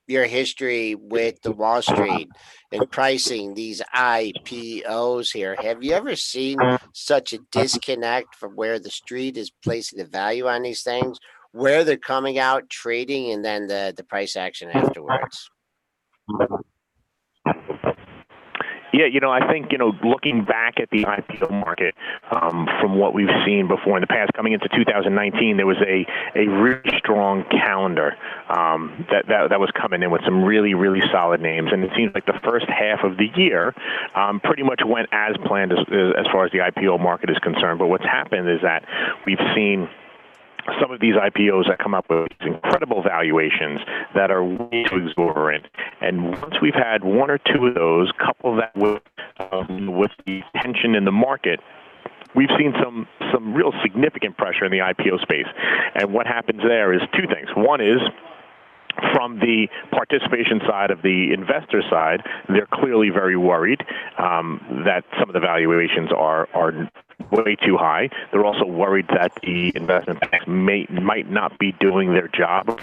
your history with the Wall Street and pricing these IPOs here, have you ever seen such a disconnect from where the street is placing the value on these things, where they're coming out trading, and then the price action afterwards? Yeah, I think, looking back at the IPO market, from what we've seen before in the past, coming into 2019, there was a really strong calendar that was coming in with some really, really solid names. And it seems like the first half of the year pretty much went as planned as far as the IPO market is concerned. But what's happened is that we've seen some of these IPOs that come up with incredible valuations that are way too exorbitant. And once we've had one or two of those, couple that with the tension in the market, we've seen some real significant pressure in the IPO space. And what happens there is two things. One is, from the participation side of the investor side, they're clearly very worried that some of the valuations are way too high. They're also worried that the investment banks might not be doing their job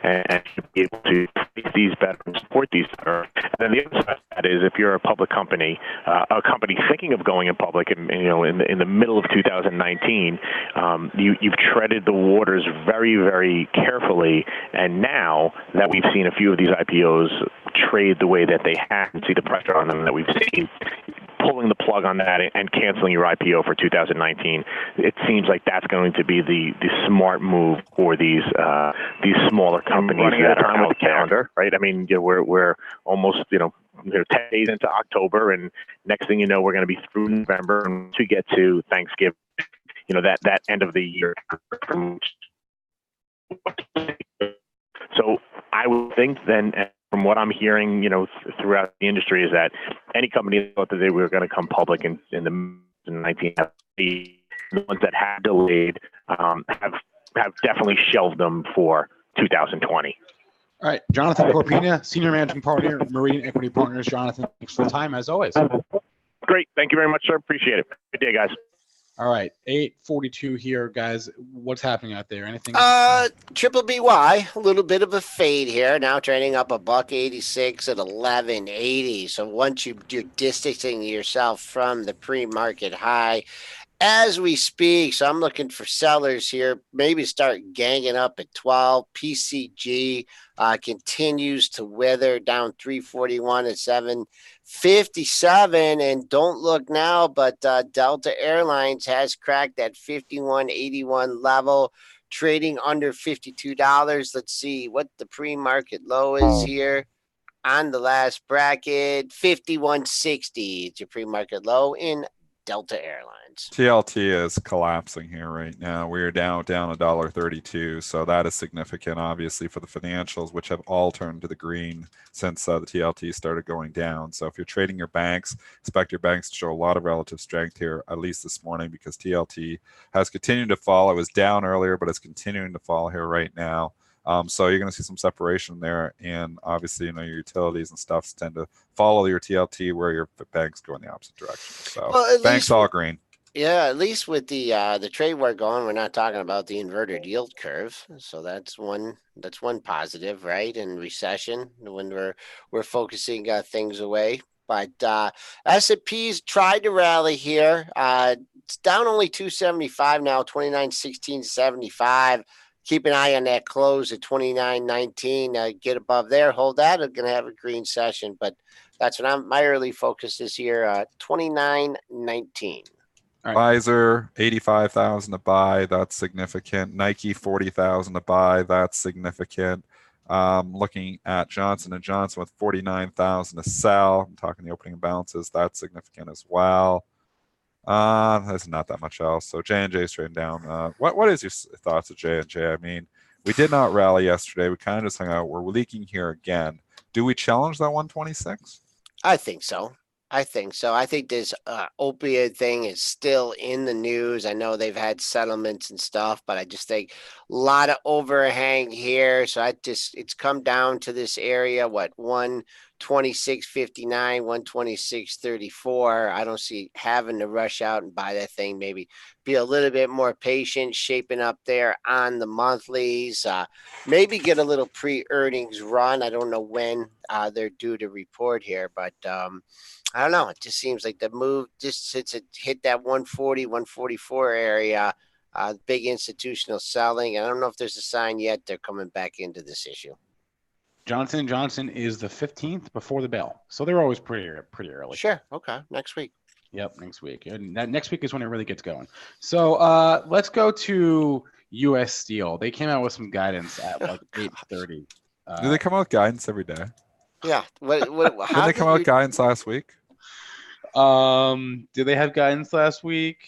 and should be able to price these better and support these better. And then the other side of that is, if you're a public company, a company thinking of going in public, in the middle of 2019, you've treaded the waters very, very carefully, and now that we've seen a few of these IPOs trade the way that they have and see the pressure on them that we've seen, pulling the plug on that and canceling your IPO for 2019, it seems like that's going to be the smart move for these smaller companies that are out there, right? I mean, we're almost 10 days into October, and next thing you know, we're going to be through November, and to get to Thanksgiving, that end of the year. So I would think then, from what I'm hearing, throughout the industry, is that any company that thought that they were going to come public in the 19, the ones that have delayed have definitely shelved them for 2020. All right, Jonathan Corpina, Senior Managing Partner, Meridian Equity Partners. Jonathan, thanks for the time, as always. Great. Thank you very much, sir. Appreciate it. Good day, guys. All right, 8:42 here, guys. What's happening out there? Anything? Triple BY, a little bit of a fade here. Now trading up $1.86 at 11.80. So once you're distancing yourself from the pre-market high as we speak. So I'm looking for sellers here. Maybe start ganging up at 12. PCG continues to wither, down 341 at 757. And don't look now, but Delta Airlines has cracked that 51.81 level, trading under $52. Let's see what the pre-market low is here on the last bracket. 51.60. It's your pre-market low in Delta Airlines. TLT is collapsing here right now. We're down $1.32, so that is significant, obviously, for the financials, which have all turned to the green since the TLT started going down. So if you're trading your banks, expect your banks to show a lot of relative strength here, at least this morning, because TLT has continued to fall. It was down earlier, but it's continuing to fall here right now. So you're going to see some separation there, and obviously, your utilities and stuff tend to follow your TLT, where your banks go in the opposite direction. So banks all green. Yeah, at least with the trade war going, we're not talking about the inverted yield curve. So that's one positive, right? In recession, when we're focusing things away. But S&P's tried to rally here. It's down only 275 now, 29.1675. Keep an eye on that close at 29.19. Get above there, hold that. I'm going to have a green session, but that's what my early focus is here. 29.19. Right. Pfizer, 85,000 to buy. That's significant. Nike, 40,000 to buy. That's significant. Looking at Johnson & Johnson with 49,000 to sell. I'm talking the opening balances. That's significant as well. There's not that much else. So J&J is trading down. What is your thoughts of J&J? I mean, we did not rally yesterday. We kind of just hung out. We're leaking here again. Do we challenge that 126? I think so. I think this opioid thing is still in the news. I know they've had settlements and stuff, but I just think a lot of overhang here. So it's come down to this area, 1 126.59, 126.34. I don't see having to rush out and buy that thing. Maybe be a little bit more patient, shaping up there on the monthlies. Maybe get a little pre-earnings run. I don't know when they're due to report here, but I don't know. It just seems like the move just hit that 140, 144 area. Big institutional selling. I don't know if there's a sign yet they're coming back into this issue. Johnson & Johnson is the 15th before the bell. So they're always pretty early. Sure. Okay. Next week. Yep, next week. And that next week is when it really gets going. So let's go to U.S. Steel. They came out with some guidance at like 8:30. Do they come out with guidance every day? Yeah. Didn't they come out with guidance last week? Did they have guidance last week?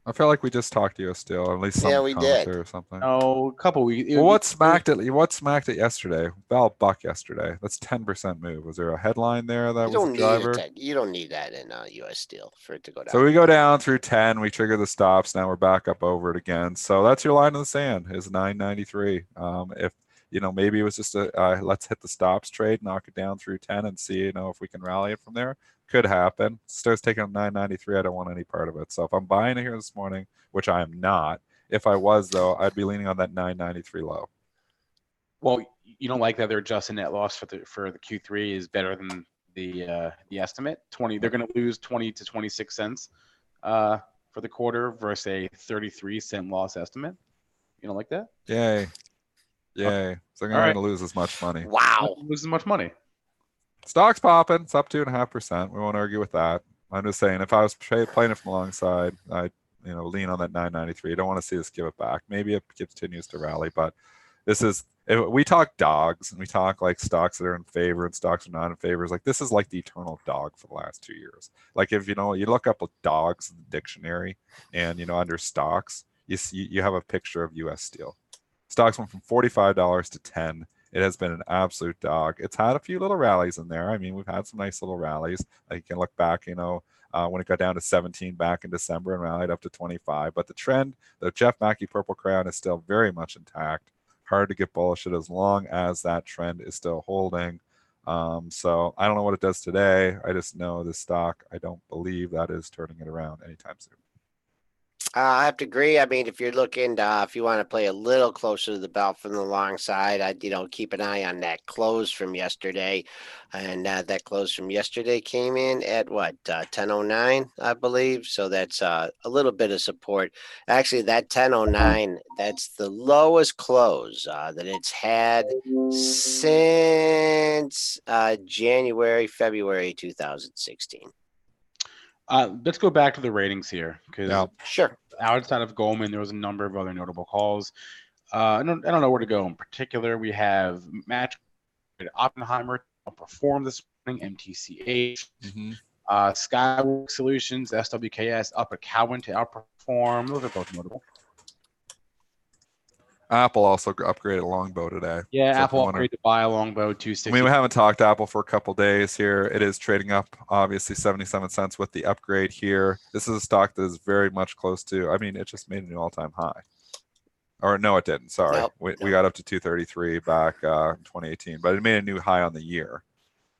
I feel like we just talked to U.S. Steel, or at least some we commentary did. or something. Oh, a couple weeks. Well, what smacked it yesterday? Bell buck yesterday. That's 10% move. Was there a headline there that was a driver? You don't need that in U.S. Steel for it to go down. So we go down through 10. We trigger the stops. Now we're back up over it again. So that's your line in the sand is 993. If maybe it was just a let's hit the stops trade, knock it down through 10, and see if we can rally it from there. Could happen. Starts taking 993. I don't want any part of it. So if I'm buying it here this morning, which I am not, if I was though, I'd be leaning on that 993 low. Well, you don't like that their adjusted net loss for the Q3 is better than the estimate. They're going to lose 20 to 26 cents for the quarter versus a 33-cent loss estimate. You don't like that? Yay. Okay. So they're going to lose as much money. Wow. Lose as much money. Stock's popping. It's up 2.5%. We won't argue with that. I'm just saying, if I was playing it from alongside, I'd lean on that 993. I don't want to see this give it back. Maybe it continues to rally, but if we talk dogs and we talk like stocks that are in favor and stocks are not in favor. Like this is like the eternal dog for the last 2 years. Like if you look up dogs in the dictionary and under stocks, you have a picture of U.S. Steel. Stocks went from $45 to $10. It has been an absolute dog. It's had a few little rallies in there. I mean, we've had some nice little rallies. You can look back, when it got down to 17 back in December and rallied up to 25. But the trend, the Jeff Mackey Purple Crown, is still very much intact. Hard to get bullish as long as that trend is still holding. So I don't know what it does today. I just know the stock, I don't believe that is turning it around anytime soon. I have to agree. I mean, if you're looking if you want to play a little closer to the belt from the long side, I'd keep an eye on that close from yesterday, and that close from yesterday came in at 10:09, I believe. So that's a little bit of support. Actually, that 10:09, that's the lowest close that it's had since February 2016. Let's go back to the ratings here because sure. Outside of Goldman, there was a number of other notable calls. I don't know where to go in particular. We have Oppenheimer performed this morning, MTCH, Skyworks Solutions, SWKS, up at Cowen to outperform. Those are both notable. Apple also upgraded Longbow today. Yeah, so Apple upgraded to buy a Longbow 260. I mean, we haven't talked Apple for a couple days here. It is trading up, obviously, 77 cents with the upgrade here. This is a stock that is very much close to, it just made a new all-time high. Or no, it didn't. Sorry. Nope. We got up to 233 back in 2018, but it made a new high on the year.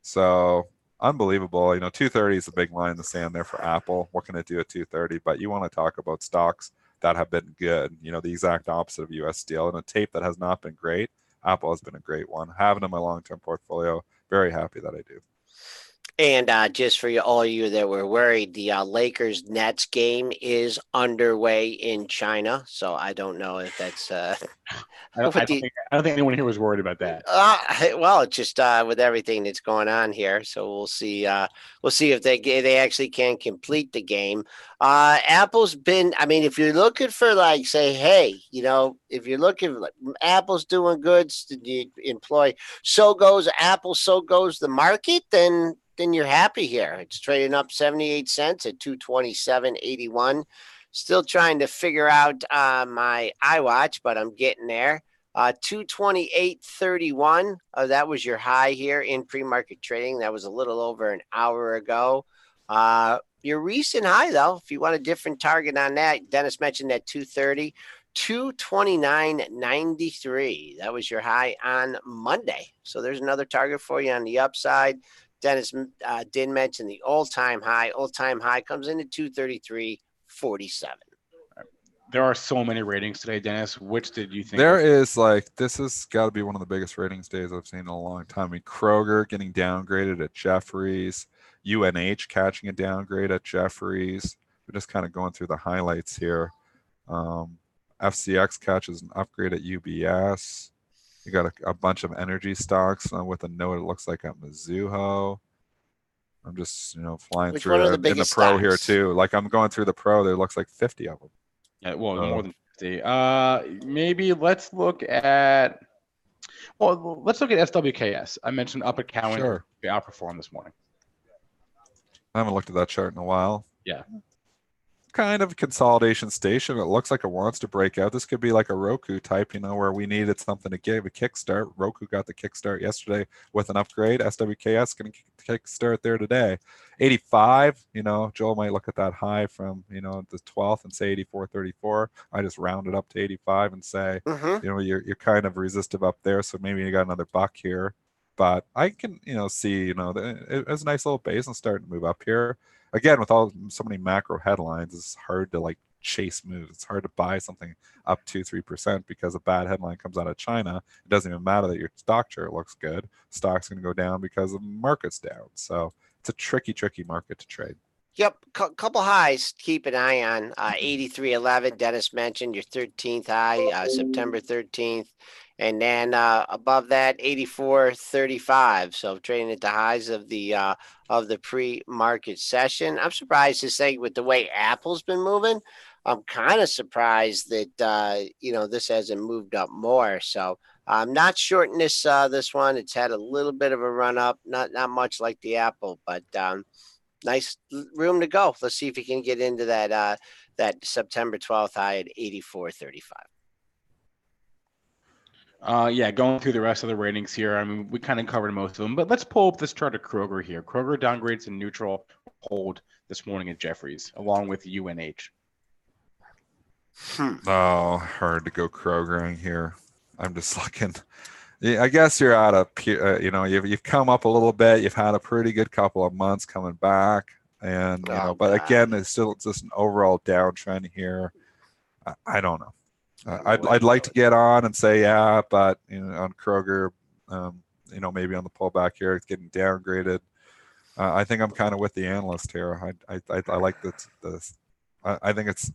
So unbelievable. 230 is a big line in the sand there for Apple. What can it do at 230? But you want to talk about stocks that have been good, the exact opposite of U.S. Steel, and a tape that has not been great. Apple has been a great one. Having in my long-term portfolio, very happy that I do. And just for all you that were worried, the Lakers-Nets game is underway in China. So I don't know if that's. I don't think anyone here was worried about that. Well, it's just with everything that's going on here. So we'll see. We'll see if they actually can complete the game. Apple's been. I mean, if you're looking for say, hey, if you're looking Apple's doing good, you employ. So goes Apple. So goes the market. Then you're happy here. It's trading up 78 cents at 227.81. Still trying to figure out my iWatch, but I'm getting there. 228.31. That was your high here in pre-market trading. That was a little over an hour ago. Your recent high, though, if you want a different target on that, Dennis mentioned that 230. 229.93. That was your high on Monday. So there's another target for you on the upside. Dennis did mention the all-time high. All-time high comes in at 233.47. There are so many ratings today, Dennis. Which did you think? There is this has got to be one of the biggest ratings days I've seen in a long time. I mean, Kroger getting downgraded at Jefferies, UNH catching a downgrade at Jefferies. We're just kind of going through the highlights here. FCX catches an upgrade at UBS. You got a bunch of energy stocks with a note. It looks like at Mizuho. I'm just flying Which through one are the in the biggest pro here stocks? too. Like I'm going through the pro. There looks like 50 of them. Yeah, well, more than 50. Maybe let's look at SWKS. I mentioned up at Cowen. Sure. They outperformed this morning. I haven't looked at that chart in a while. Yeah. Kind of consolidation station. It looks like it wants to break out. This could be like a Roku type, where we needed something to give a kickstart. Roku got the kickstart yesterday with an upgrade. SWKS going to kickstart there today. 85, Joel might look at that high from, the 12th and say 84.34. I just round it up to 85 and say, you're kind of resistive up there. So maybe you got another buck here. But I can, see, it was a nice little base and starting to move up here. Again, with so many macro headlines, it's hard to chase moves. It's hard to buy something up 2-3% because a bad headline comes out of China. It doesn't even matter that your stock chart looks good. Stock's going to go down because the market's down. So it's a tricky market to trade. Yep, couple highs to keep an eye on. 83.11, Dennis mentioned your 13th high, September 13th. And then above that, 84.35. So trading at the highs of the pre-market session. I'm surprised this thing with the way Apple's been moving. I'm kind of surprised that this hasn't moved up more. So I'm not shorting this one. It's had a little bit of a run up, not much like the Apple, but nice room to go. Let's see if you can get into that September 12th high at 84.35. Going through the rest of the ratings here. I mean, we kind of covered most of them, but let's pull up this chart of Kroger here. Kroger downgrades to neutral hold this morning at Jefferies, along with UNH. Oh, hard to go Krogering here. I'm just looking. Yeah, I guess you're out of, you've come up a little bit. You've had a pretty good couple of months coming back, and but again, it's still just an overall downtrend here. I don't know. I'd like to get on and say but on Kroger, maybe on the pullback here, it's getting downgraded. I think I'm kind of with the analyst here. I like this. I think it's.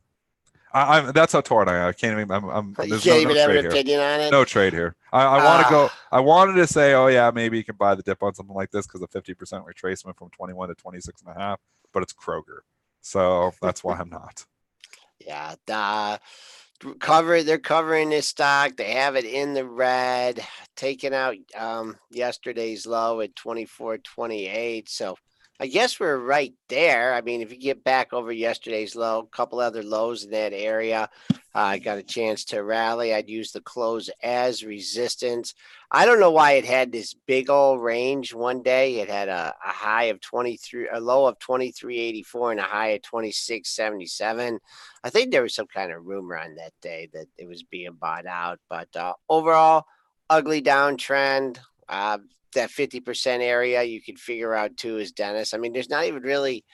I'm that's how torn I am. I can't even. You can't even have an opinion on it. No trade here. I want to go. I wanted to say, maybe you can buy the dip on something like this because of 50% retracement from 21 to 26.5. But it's Kroger, so that's why I'm not. Yeah. They're covering this stock. They have it in the red, taking out yesterday's low at 24.28. So I guess we're right there. I mean, if you get back over yesterday's low, a couple other lows in that area, I got a chance to rally. I'd use the close as resistance. I don't know why it had this big old range one day. It had a high of 23, a low of 23.84 and a high of 26.77. I think there was some kind of rumor on that day that it was being bought out. But overall, ugly downtrend. That 50% area you can figure out too is Dennis. I mean, there's not even really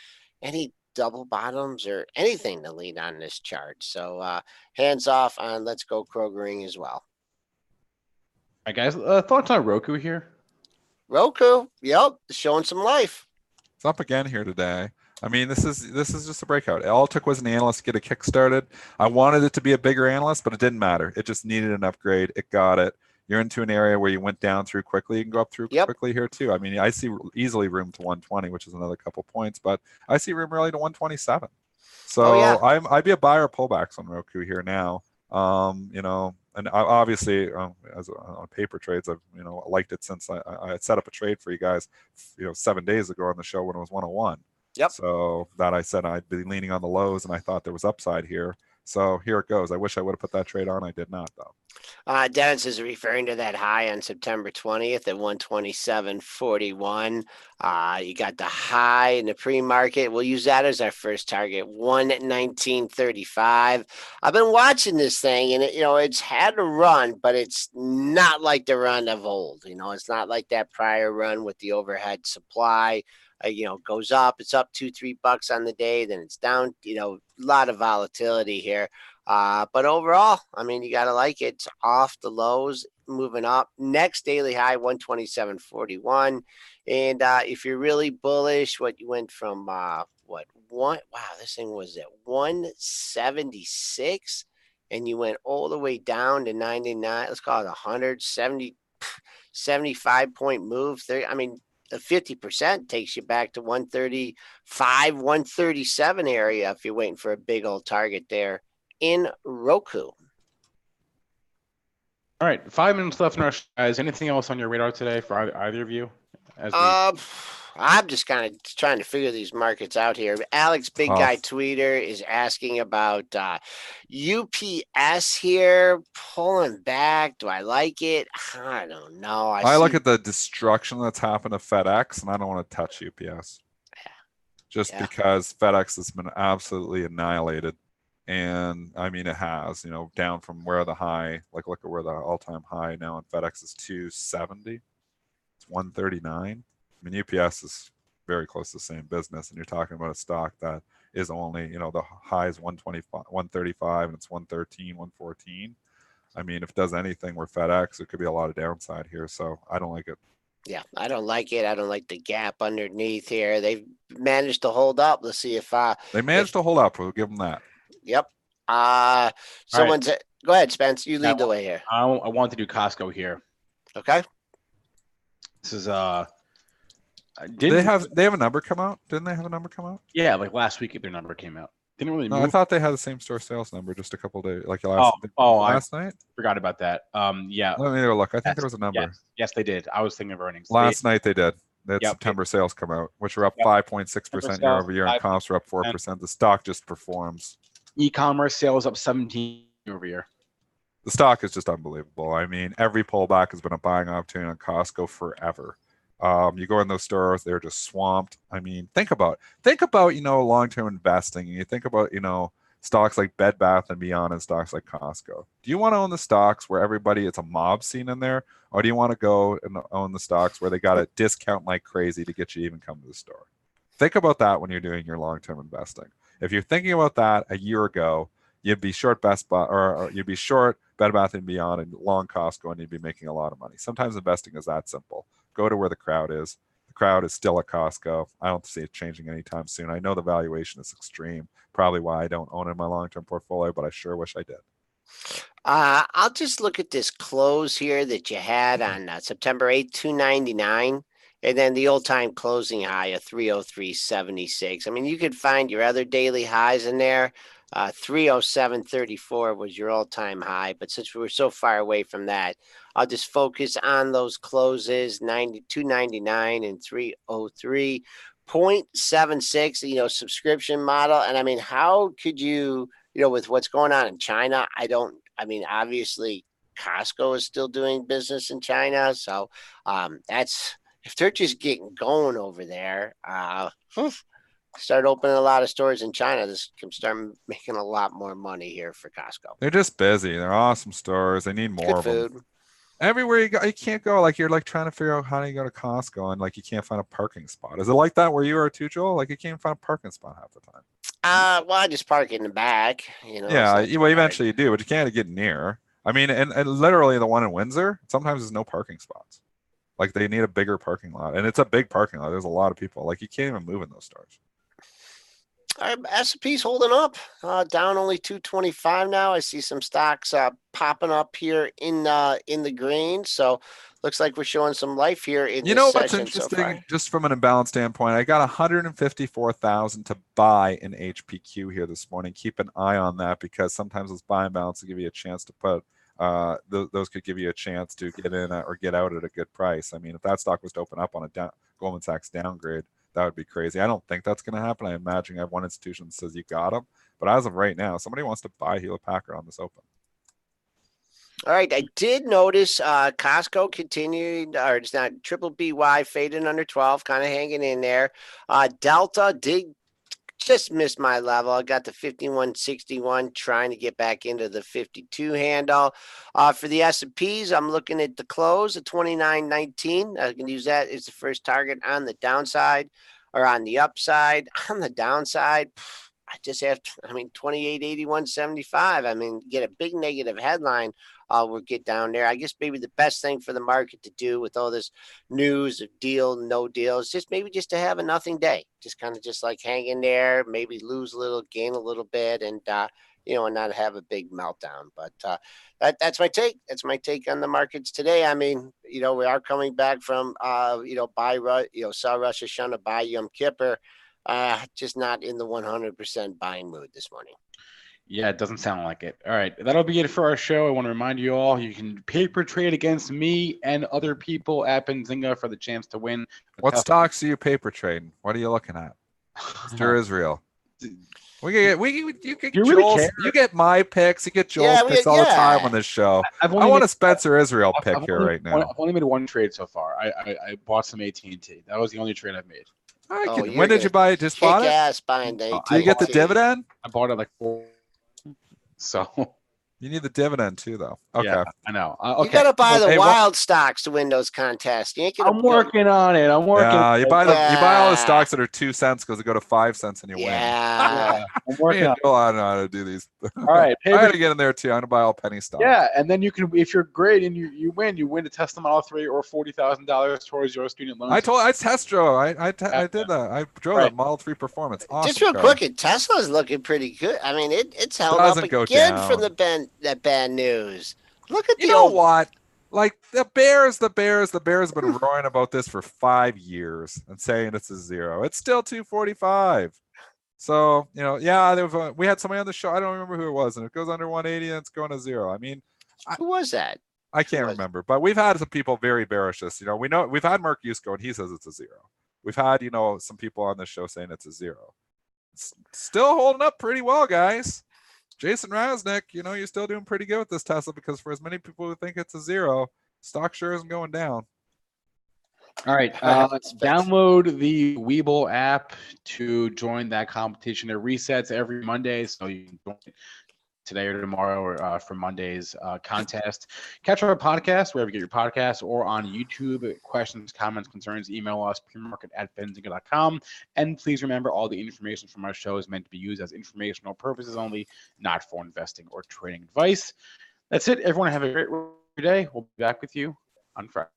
any double bottoms or anything to lean on this chart. So hands off on let's go Krogering as well. All right, guys, thoughts on Roku here? Roku, yep, showing some life. It's up again here today. I mean, this is just a breakout. All it took was an analyst to get a kick started. I wanted it to be a bigger analyst, but it didn't matter. It just needed an upgrade. It got it. You're into an area where you went down through quickly. You can go up through quickly here too. I mean, I see easily room to 120, which is another couple points, but I see room really to 127. So I'd be a buyer of pullbacks on Roku here now. And obviously as on paper trades, I've liked it since I set up a trade for you guys, 7 days ago on the show when it was 101. Yep. So that I said I'd be leaning on the lows, and I thought there was upside here. So here it goes. I wish I would have put that trade on. I did not, though. Dennis is referring to that high on September 20th at 127.41. You got the high in the pre-market. We'll use that as our first target, 119.35. I've been watching this thing, and it's had a run, but it's not like the run of old. It's not like that prior run with the overhead supply. Goes up. It's up $2-3 on the day, then it's down. A lot of volatility here. But overall, I mean, you got to like it. It's off the lows, moving up. Next daily high, 127.41. And if you're really bullish, you went from this thing was at 176, and you went all the way down to 99. Let's call it 170, 75-point move. I mean, the 50% takes you back to 135, 137 area if you're waiting for a big old target there in Roku. All right, 5 minutes left in our show. Is anything else on your radar today for either of you? I'm just kind of trying to figure these markets out here. Alex, Big Guy Tweeter, is asking about UPS here pulling back. Do I like it? I don't know. I look at the destruction that's happened to FedEx, and I don't want to touch UPS. Just because FedEx has been absolutely annihilated. And I mean, it has, down from where the high, look at where the all-time high now on FedEx is 270. It's 139. I mean, UPS is very close to the same business, and you're talking about a stock that is only, the high is 125, 135, and it's 113, 114. I mean, if it does anything where FedEx, it could be a lot of downside here. So I don't like it. Yeah, I don't like it. I don't like the gap underneath here. They've managed to hold up. Let's see if they managed to hold up. We'll give them that. Yep. Someone's right. Go ahead, Spence. You lead the way here. I want to do Costco here. Okay. This is they have a number come out? Didn't they have a number come out? Yeah, like last week their number came out. Didn't really move. I thought they had the same store sales number just a couple of days, like last night. Forgot about that. Yeah. Let me look. I think there was a number. Yes, they did. I was thinking of earnings. Last night they did. They had September sales come out, which were up 5.6% year over year, and comps were up 4%. The stock just performs. E-commerce sales up 17 over year. The stock is just unbelievable. I mean, every pullback has been a buying opportunity on Costco forever. You go in those stores, they're just swamped. I mean, think about long-term investing, and you think about stocks like Bed Bath and Beyond and stocks like Costco. Do you want to own the stocks where it's a mob scene in there, or do you want to go and own the stocks where they got to discount like crazy to get you to even come to the store? Think about that when you're doing your long-term investing. If you're thinking about that a year ago, you'd be short Best Buy, or you'd be short Bed Bath and Beyond and long Costco, and you'd be making a lot of money. Sometimes investing is that simple. Go to where the crowd is. The crowd is still at Costco. I don't see it changing anytime soon. I know the valuation is extreme, probably why I don't own it in my long-term portfolio, but I sure wish I did. I'll just look at this close here that you had on September 8th, 299. And then the all-time closing high of 303.76. I mean, you could find your other daily highs in there. 307.34 was your all-time high. But since we were so far away from that, I'll just focus on those closes, 299 and 303.76, subscription model. And I mean, how could you, with what's going on in China, obviously Costco is still doing business in China. So if they're just getting going over there, start opening a lot of stores in China, this can start making a lot more money here for Costco. They're just busy. They're awesome stores. They need more of them. Everywhere you go, you can't go. Like, you're like trying to figure out how do you go to Costco, and like you can't find a parking spot. Is it like that where you are too, Joel? Like you can't find a parking spot half the time. Well, I just park in the back. Yeah, well, eventually you do, but you can't get near. I mean, and literally the one in Windsor, sometimes there's no parking spots. Like they need a bigger parking lot, and it's a big parking lot. There's a lot of people. Like you can't even move in those stores. S&P's holding up, down only 225 now. I see some stocks popping up here in the green. So looks like we're showing some life here in this what's session interesting, so far. Just from an imbalance standpoint, I got 154,000 to buy in HPQ here this morning. Keep an eye on that, because sometimes those buy and balance will give you a chance to put those could give you a chance to get in or get out at a good price. I mean, if that stock was to open up on a Goldman Sachs downgrade, that would be crazy. I don't think that's going to happen. I imagine I have one institution that says you got them. But as of right now, somebody wants to buy Hewlett Packard on this open. All right, I did notice Costco continued, or it's not, triple BY faded under 12, kind of hanging in there. Delta did just miss my level. I got the 51.61, trying to get back into the 52 handle. For the S&Ps, I'm looking at the close of 29.19. I can use that as the first target on the downside or on the upside. On the downside, I just have, 28.81.75. I mean, get a big negative headline. We'll get down there. I guess maybe the best thing for the market to do with all this news of deal, no deal, is just maybe just to have a nothing day. Just kind of just like hang in there, maybe lose a little, gain a little bit, and and not have a big meltdown. But that's my take. That's my take on the markets today. I mean, we are coming back from sell Rosh Hashanah, buy Yom Kippur. Just not in the 100% buying mood this morning. Yeah, it doesn't sound like it. All right, that'll be it for our show. I want to remind you all, you can paper trade against me and other people at Benzinga for the chance to win. What stocks are you paper trading? What are you looking at? Mr. Israel. You get my picks, you get Joel's picks all the time on this show. I want a Spencer Israel pick here right now. I've only made one trade so far. I bought some AT&T. That was the only trade I've made. When did you buy it? Just bought it? Ass buying the AT&T. Do you get the dividend? I bought it like 4. So you need the dividend too, though. Okay, yeah, I know. Okay. You got to buy the wild stocks to win those contests. You ain't gonna I'm working on it. I'm working. Yeah, you buy all the stocks that are 2 cents because they go to 5 cents and you win. Yeah, I'm working on it. I don't know how to do these. All right, I got to get in there too. I'm gonna buy all penny stocks. Yeah, and then you can, if you're great and you win a Tesla Model 3 or $40,000 towards your student loan. I test drove. I did that. I drove that Model 3 Performance. Awesome. Just real quick, Tesla's looking pretty good. I mean, it's held up again from that bad news. Look at what? Like the Bears have been roaring about this for 5 years and saying it's a zero. It's still 245. So, we had somebody on the show. I don't remember who it was, and it goes under 180 and it's going to zero. I mean, who was that? I can't remember, but we've had some people very bearish this. We know we've had Mark Yusko and he says it's a zero. We've had, some people on this show saying it's a zero. It's still holding up pretty well, guys. Jason Raznick, you're still doing pretty good with this Tesla because for as many people who think it's a zero, stock sure isn't going down. All right, download the Webull app to join that competition. It resets every Monday, so you can join today or tomorrow or for Monday's contest. Catch our podcast wherever you get your podcasts or on YouTube. Questions, comments, concerns, email us, premarket@benzinga.com. And please remember, all the information from our show is meant to be used as informational purposes only, not for investing or trading advice. That's it. Everyone have a great day. We'll be back with you on Friday.